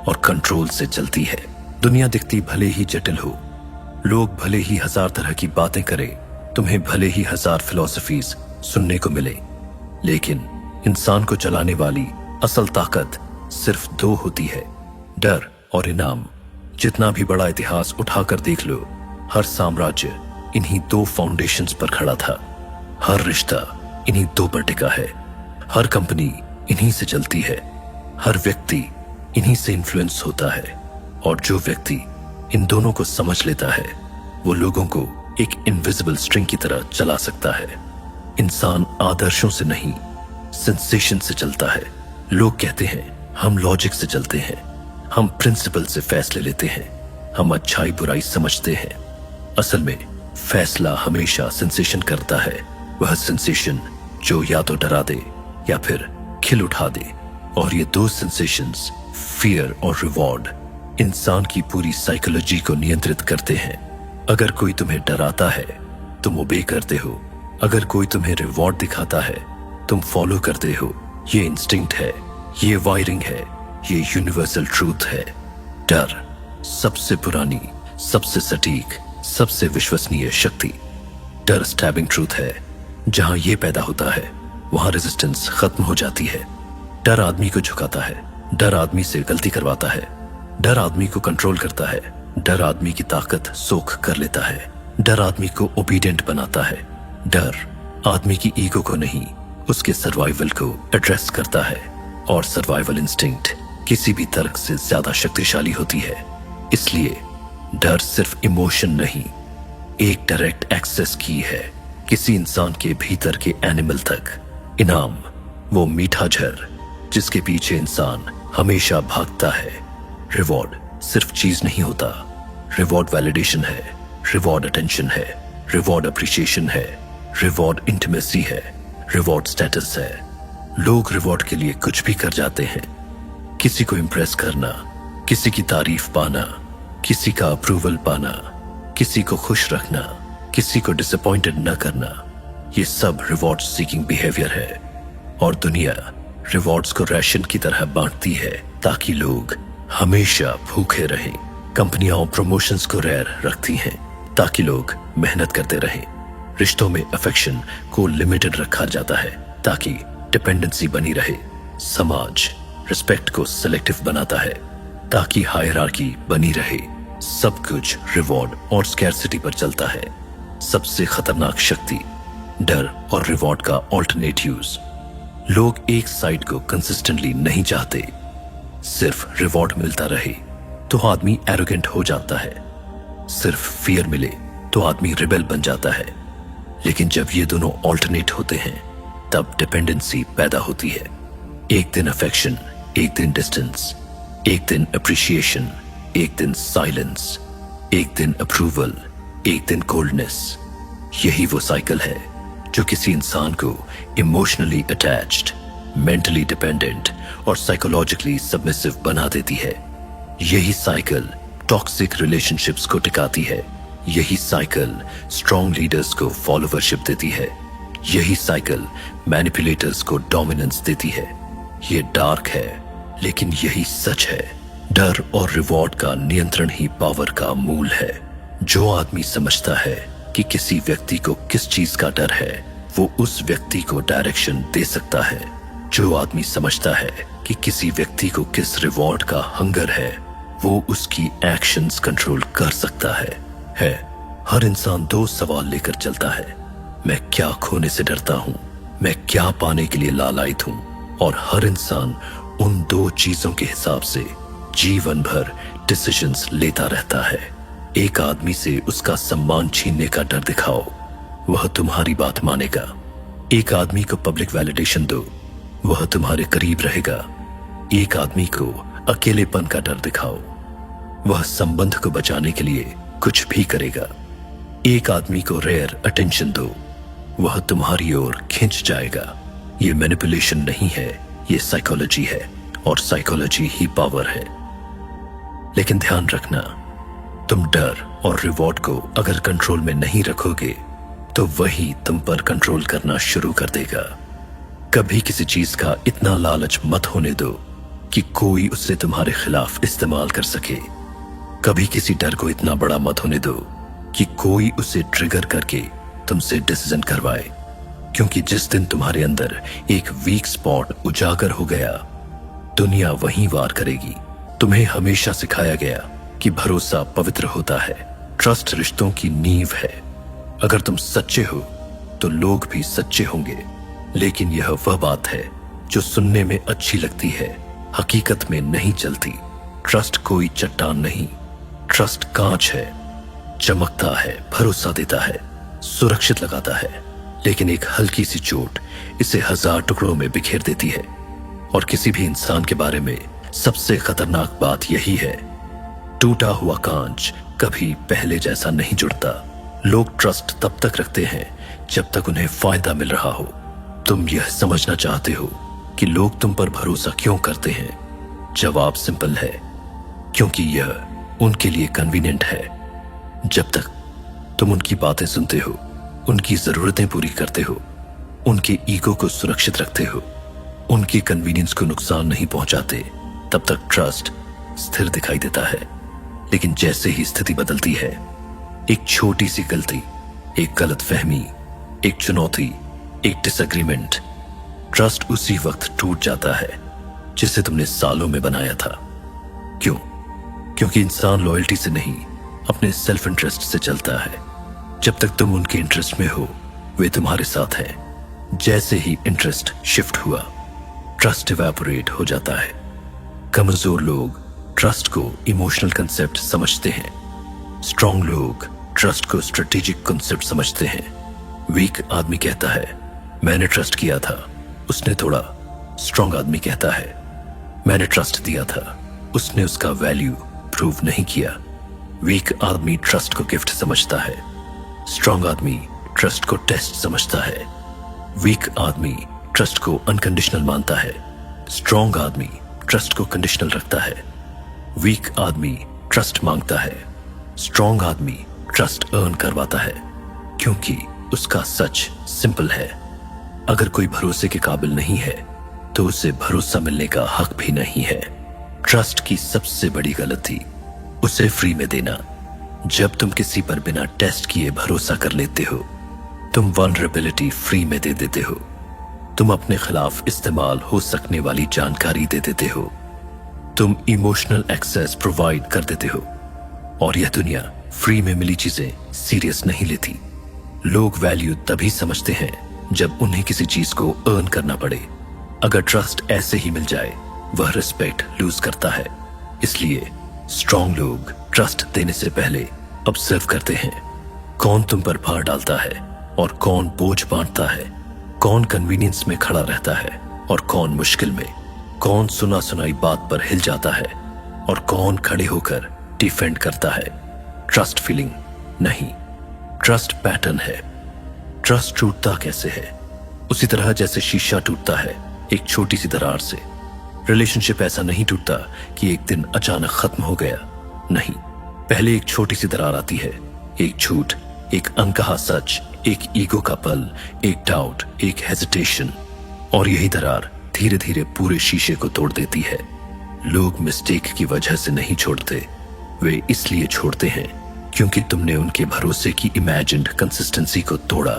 और कंट्रोल से चलती है। दुनिया दिखती भले ही जटिल हो, लोग भले ही हजार तरह की बातें करें, तुम्हें भले ही हजार फिलॉसफीज सुनने को मिले, लेकिन इंसान को चलाने वाली असल ताकत सिर्फ दो होती है, डर और इनाम। जितना भी बड़ा इतिहास उठाकर देख लो, हर साम्राज्य इन्हीं दो फाउंडेशंस पर खड़ा था। हर रिश्ता इन्हीं दो पर टिका है। हर कंपनी इन्हीं से चलती है। हर व्यक्ति इन्हीं से इन्फ्लुएंस होता है। और जो व्यक्ति इन दोनों को समझ लेता है, वो लोगों को एक इनविजिबल स्ट्रिंग की तरह चला सकता है। इंसान आदर्शों से नहीं, सेंसेशन से चलता है। लोग कहते हैं हम लॉजिक से चलते हैं, हम प्रिंसिपल से फैसले लेते हैं, हम अच्छाई बुराई समझते हैं। असल में फैसला हमेशा सेंसेशन करता है, वह सेंसेशन जो या तो डरा दे या फिर खिल उठा दे। और ये दो सेंसेशंस फियर और रिवॉर्ड इंसान की पूरी साइकोलॉजी को नियंत्रित करते हैं। अगर कोई तुम्हें डराता है तुम ओबे करते हो, अगर कोई तुम्हें रिवॉर्ड दिखाता है तुम फॉलो करते हो। ये इंस्टिंक्ट है, ये वायरिंग है, ये यूनिवर्सल ट्रूथ है। डर सबसे पुरानी, सबसे सटीक, सबसे विश्वसनीय शक्ति। डर स्टैबिंग ट्रूथ है। जहां ये पैदा होता है वहां रेजिस्टेंस खत्म हो जाती है। डर आदमी को झुकाता है, डर आदमी से गलती करवाता है, डर आदमी को कंट्रोल करता है, डर आदमी की ताकत सोख कर लेता है, डर आदमी को ओबीडिएंट बनाता है। डर आदमी की ईगो को नहीं, उसके सर्वाइवल को एड्रेस करता है। और सर्वाइवल इंस्टिंक्ट किसी भी तर्क से ज्यादा शक्तिशाली होती है। इसलिए डर सिर्फ इमोशन नहीं, एक डायरेक्ट एक्सेस की है किसी इंसान के भीतर के एनिमल तक। इनाम वो मीठा झर जिसके पीछे इंसान हमेशा भागता है। रिवॉर्ड सिर्फ चीज नहीं होता, रिवॉर्ड वैलिडेशन है, रिवॉर्ड अटेंशन है, रिवॉर्ड अप्रिशिएशन है, रिवॉर्ड इंटीमेसी है, रिवॉर्ड स्टेटस है। लोग रिवॉर्ड के लिए कुछ भी कर जाते हैं। किसी को इंप्रेस करना, किसी की तारीफ पाना, किसी का अप्रूवल पाना, किसी को खुश रखना, किसी को डिसअपॉइंटेड न करना, ये सब रिवॉर्ड सीकिंग बिहेवियर है। और दुनिया रिवॉर्ड्स को राशन की तरह बांटती है ताकि लोग हमेशा भूखे रहें। कंपनियां प्रमोशंस को रेयर रखती हैं ताकि लोग मेहनत करते रहें। रिश्तों में अफेक्शन को लिमिटेड रखा जाता है ताकि डिपेंडेंसी बनी रहे। समाज रिस्पेक्ट को सिलेक्टिव बनाता है ताकि हायरार्की बनी रहे। सब कुछ रिवॉर्ड और स्कैर्सिटी पर चलता है। सबसे खतरनाक शक्ति डर और रिवॉर्ड का ऑल्टरनेट यूज। लोग एक साइड को कंसिस्टेंटली नहीं चाहते। सिर्फ रिवॉर्ड मिलता रहे तो आदमी एरोगेंट हो जाता है, सिर्फ फियर मिले तो आदमी रिबेल बन जाता है। लेकिन जब ये दोनों ऑल्टरनेट होते हैं तब डिपेंडेंसी पैदा होती है। एक दिन अफेक्शन, एक दिन डिस्टेंस, एक दिन अप्रिशिएशन, एक दिन साइलेंस, एक दिन अप्रूवल, एक दिन कोल्डनेस। यही वो साइकिल है जो किसी इंसान को इमोशनली अटैच्ड, मेंटली डिपेंडेंट और साइकोलॉजिकली सबमिसिव बना देती है। यही साइकिल टॉक्सिक रिलेशनशिप्स को टिकाती है। यही साइकिल स्ट्रॉन्ग लीडर्स को फॉलोवरशिप देती है। यही साइकिल मैनिपुलेटर्स को डोमिनेंस देती है। ये डार्क है लेकिन यही सच है। डर और रिवॉर्ड का नियंत्रण ही पावर का मूल है। जो आदमी समझता है कि किसी व्यक्ति को किस चीज का डर है वो उस व्यक्ति को डायरेक्शन दे सकता है। जो आदमी समझता है कि किसी व्यक्ति को किस रिवॉर्ड का हंगर है वो उसकी एक्शंस कंट्रोल कर सकता है। हर इंसान दो सवाल लेकर चलता है, मैं क्या खोने से डरता हूं, मैं क्या पाने के लिए लालायित हूं। और हर इंसान उन दो चीजों के हिसाब से जीवन भर डिसीजंस लेता रहता है। एक आदमी से उसका सम्मान छीनने का डर दिखाओ, वह तुम्हारी बात मानेगा। एक आदमी को पब्लिक वैलिडेशन दो, वह तुम्हारे करीब रहेगा। एक आदमी को अकेलेपन का डर दिखाओ, वह संबंध को बचाने के लिए कुछ भी करेगा। एक आदमी को रेयर अटेंशन दो, वह तुम्हारी ओर खिंच जाएगा। ये मैनिपुलेशन नहीं है, ये साइकोलॉजी है और साइकोलॉजी ही पावर है। लेकिन ध्यान रखना, तुम डर और रिवॉर्ड को अगर कंट्रोल में नहीं रखोगे तो वही तुम पर कंट्रोल करना शुरू कर देगा। कभी किसी चीज का इतना लालच मत होने दो कि कोई उसे तुम्हारे खिलाफ इस्तेमाल कर सके। कभी किसी डर को इतना बड़ा मत होने दो कि कोई उसे ट्रिगर करके तुमसे डिसीजन करवाए। क्योंकि जिस दिन तुम्हारे अंदर एक वीक स्पॉट उजागर हो गया, दुनिया वहीं वार करेगी। तुम्हें हमेशा सिखाया गया कि भरोसा पवित्र होता है, ट्रस्ट रिश्तों की नींव है। अगर तुम सच्चे हो तो लोग भी सच्चे होंगे। लेकिन यह वह बात है जो सुनने में अच्छी लगती है, हकीकत में नहीं चलती। ट्रस्ट कोई चट्टान नहीं, ट्रस्ट कांच है, चमकता है, भरोसा देता है, सुरक्षित लगाता है। लेकिन एक हल्की सी चोट इसे 1000 टुकड़ों में बिखेर देती है। और किसी भी इंसान के बारे में सबसे खतरनाक बात यही है, टूटा हुआ कांच कभी पहले जैसा नहीं जुड़ता। लोग ट्रस्ट तब तक रखते हैं जब तक उन्हें फायदा मिल रहा हो। तुम यह समझना चाहते हो कि लोग तुम पर भरोसा क्यों करते हैं, जवाब सिंपल है, क्योंकि यह उनके लिए कन्वीनियंट है। जब तक तुम उनकी बातें सुनते हो, उनकी जरूरतें पूरी करते हो, उनके ईगो को सुरक्षित रखते हो, उनके कन्वीनियंस को नुकसान नहीं पहुंचाते, तब तक ट्रस्ट स्थिर दिखाई देता है। लेकिन जैसे ही स्थिति बदलती है, एक छोटी सी गलती, एक गलत फहमी, एक चुनौती, एक डिसएग्रीमेंट, ट्रस्ट उसी वक्त टूट जाता है जिसे तुमने सालों में बनाया था। क्यों? क्योंकि इंसान लॉयल्टी से नहीं, अपने सेल्फ इंटरेस्ट से चलता है। जब तक तुम उनके इंटरेस्ट में हो, वे तुम्हारे साथ हैं। जैसे ही इंटरेस्ट शिफ्ट हुआ, ट्रस्ट इवेपोरेट हो जाता है। कमजोर लोग ट्रस्ट को इमोशनल कंसेप्ट समझते हैं। स्ट्रॉन्ग लोग ट्रस्ट को स्ट्रेटेजिक कंसेप्ट समझते हैं। वीक आदमी कहता है, मैंने ट्रस्ट किया था, उसने तोड़ा। स्ट्रॉन्ग आदमी कहता है, मैंने ट्रस्ट दिया था, उसने उसका वैल्यू प्रूव नहीं किया। वीक आदमी ट्रस्ट को गिफ्ट समझता है। स्ट्रॉन्ग आदमी ट्रस्ट को टेस्ट समझता है। वीक आदमी ट्रस्ट को अनकंडीशनल मानता है। स्ट्रॉन्ग आदमी ट्रस्ट को कंडीशनल रखता है। वीक आदमी ट्रस्ट मांगता है। स्ट्रॉन्ग आदमी ट्रस्ट अर्न करवाता है, क्योंकि उसका सच सिंपल है। अगर कोई भरोसे के काबिल नहीं है, तो उसे भरोसा मिलने का हक भी नहीं है। ट्रस्ट की सबसे बड़ी गलती उसे फ्री में देना। जब तुम किसी पर बिना टेस्ट किए भरोसा कर लेते हो, तुम वल्नरेबिलिटी फ्री में दे देते हो। तुम अपने खिलाफ इस्तेमाल हो सकने वाली जानकारी दे देते हो। तुम इमोशनल एक्सेस प्रोवाइड कर देते हो। और यह दुनिया फ्री में मिली चीजें सीरियस नहीं लेती। लोग वैल्यू तभी समझते हैं जब उन्हें किसी चीज को अर्न करना पड़े। अगर ट्रस्ट ऐसे ही मिल जाए, वह रिस्पेक्ट लूज करता है। इसलिए स्ट्रॉन्ग लोग ट्रस्ट देने से पहले ऑब्जर्व करते हैं, कौन तुम पर भार डालता है और कौन बोझ बांटता है, कौन कन्वीनियंस में खड़ा रहता है और कौन मुश्किल में, कौन सुना सुनाई बात पर हिल जाता है और कौन खड़े होकर डिफेंड करता है। ट्रस्ट फीलिंग नहीं, ट्रस्ट पैटर्न है। ट्रस्ट टूटता कैसे है? उसी तरह जैसे शीशा टूटता है एक छोटी सी दरार से। रिलेशनशिप ऐसा नहीं टूटता कि एक दिन अचानक खत्म हो गया। नहीं, पहले एक छोटी सी दरार आती है, एक झूठ, एक अनकहा सच, एक ईगो का पल, एक डाउट, एक हेजिटेशन, और यही दरार धीरे धीरे पूरे शीशे को तोड़ देती है। लोग मिस्टेक की वजह से नहीं छोड़ते, वे इसलिए छोड़ते हैं क्योंकि तुमने उनके भरोसे की इमेजिन्ड कंसिस्टेंसी को तोड़ा।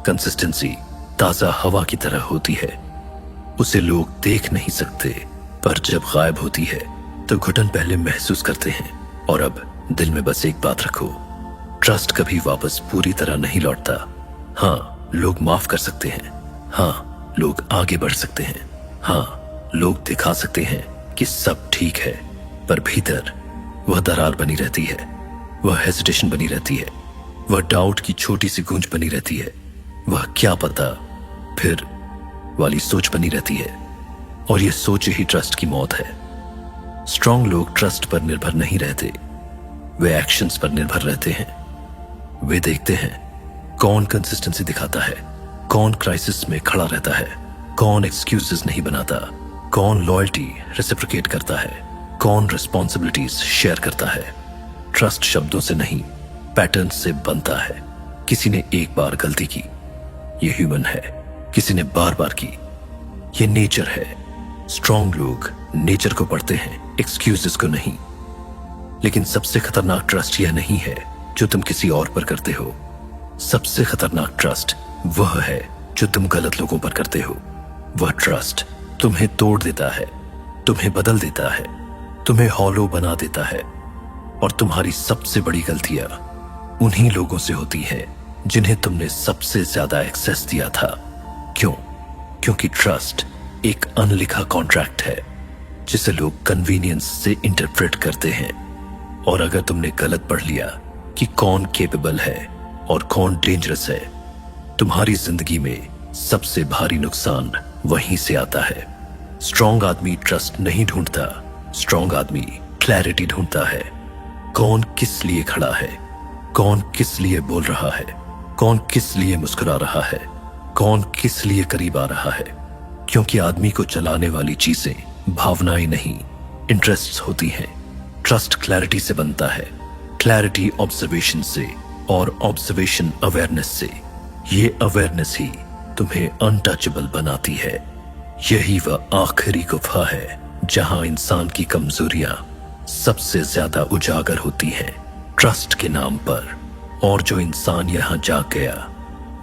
कंसिस्टेंसी ताजा हवा की तरह होती है, उसे लोग देख नहीं सकते, पर जब गायब होती है तो घुटन पहले महसूस करते हैं। और अब दिल में बस एक बात रखो, ट्रस्ट कभी वापस पूरी तरह नहीं लौटता। हाँ, लोग माफ कर सकते हैं, हाँ लोग आगे बढ़ सकते हैं, हाँ लोग दिखा सकते हैं कि सब ठीक है, पर भीतर वह दरार बनी रहती है, वह हेजिटेशन बनी रहती है, वह डाउट की छोटी सी गूंज बनी रहती है, वह क्या पता फिर वाली सोच बनी रहती है। और यह सोच ही ट्रस्ट की मौत है। स्ट्रॉन्ग लोग ट्रस्ट पर निर्भर नहीं रहते, वे एक्शंस पर निर्भर रहते हैं। वे देखते हैं कौन कंसिस्टेंसी दिखाता है, कौन क्राइसिस में खड़ा रहता है, कौन एक्सक्यूजेस नहीं बनाता, कौन लॉयल्टी रेसिप्रोकेट करता है, कौन रिस्पॉन्सिबिलिटीज शेयर करता है। ट्रस्ट शब्दों से नहीं, पैटर्न से बनता है। किसी ने एक बार गलती की, यह ह्यूमन है। किसी ने बार बार की, यह नेचर है। स्ट्रॉन्ग लोग नेचर को पढ़ते हैं, एक्सक्यूजेस को नहीं। लेकिन सबसे खतरनाक ट्रस्ट यह नहीं है जो तुम किसी और पर करते हो। सबसे खतरनाक ट्रस्ट वह है जो तुम गलत लोगों पर करते हो। वह ट्रस्ट तुम्हें तोड़ देता है, तुम्हें बदल देता है, तुम्हें हॉलो बना देता है। और तुम्हारी सबसे बड़ी गलतियां उन्हीं लोगों से होती हैं जिन्हें तुमने सबसे ज्यादा एक्सेस दिया था। क्यों? क्योंकि ट्रस्ट एक अनलिखा कॉन्ट्रैक्ट है जिसे लोग कन्वीनियंस से इंटरप्रेट करते हैं। और अगर तुमने गलत पढ़ लिया कि कौन केपेबल है और कौन डेंजरस है, तुम्हारी जिंदगी में सबसे भारी नुकसान वहीं से आता है। स्ट्रॉन्ग आदमी ट्रस्ट नहीं ढूंढता, स्ट्रॉन्ग आदमी क्लैरिटी ढूंढता है। कौन किस लिए खड़ा है, कौन किस लिए बोल रहा है, कौन किस लिए मुस्कुरा रहा है, कौन किस लिए करीब आ रहा है। क्योंकि आदमी को चलाने वाली चीजें भावनाएं नहीं, इंटरेस्ट्स होती हैं। ट्रस्ट क्लैरिटी से बनता है, क्लैरिटी ऑब्जर्वेशन से, और ऑब्जर्वेशन अवेयरनेस से। ये अवेयरनेस ही तुम्हें अनटचेबल बनाती है। यही वह आखिरी गुफा है जहां इंसान की कमजोरियां सबसे ज्यादा उजागर होती हैं, ट्रस्ट के नाम पर। और जो इंसान यहां जाग गया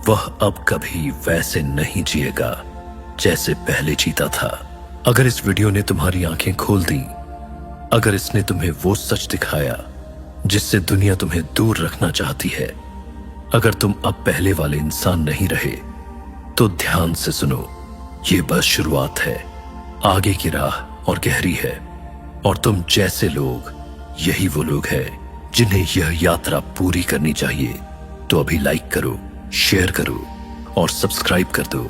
वह अब कभी वैसे नहीं जिएगा जैसे पहले जीता था। अगर इस वीडियो ने तुम्हारी आंखें खोल दी, अगर इसने तुम्हें वो सच दिखाया जिससे दुनिया तुम्हें दूर रखना चाहती है, अगर तुम अब पहले वाले इंसान नहीं रहे, तो ध्यान से सुनो, ये बस शुरुआत है। आगे की राह और गहरी है, और तुम जैसे लोग यही वो लोग हैं जिन्हें यह यात्रा पूरी करनी चाहिए। तो अभी लाइक करो, शेयर करो और सब्सक्राइब कर दो,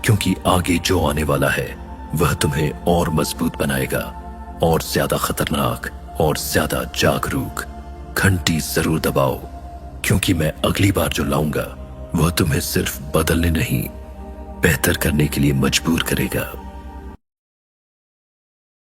क्योंकि आगे जो आने वाला है वह तुम्हें और मजबूत बनाएगा, और ज्यादा खतरनाक और ज्यादा जागरूक। घंटी जरूर दबाओ, क्योंकि मैं अगली बार जो लाऊंगा वह तुम्हें सिर्फ बदलने नहीं, बेहतर करने के लिए मजबूर करेगा।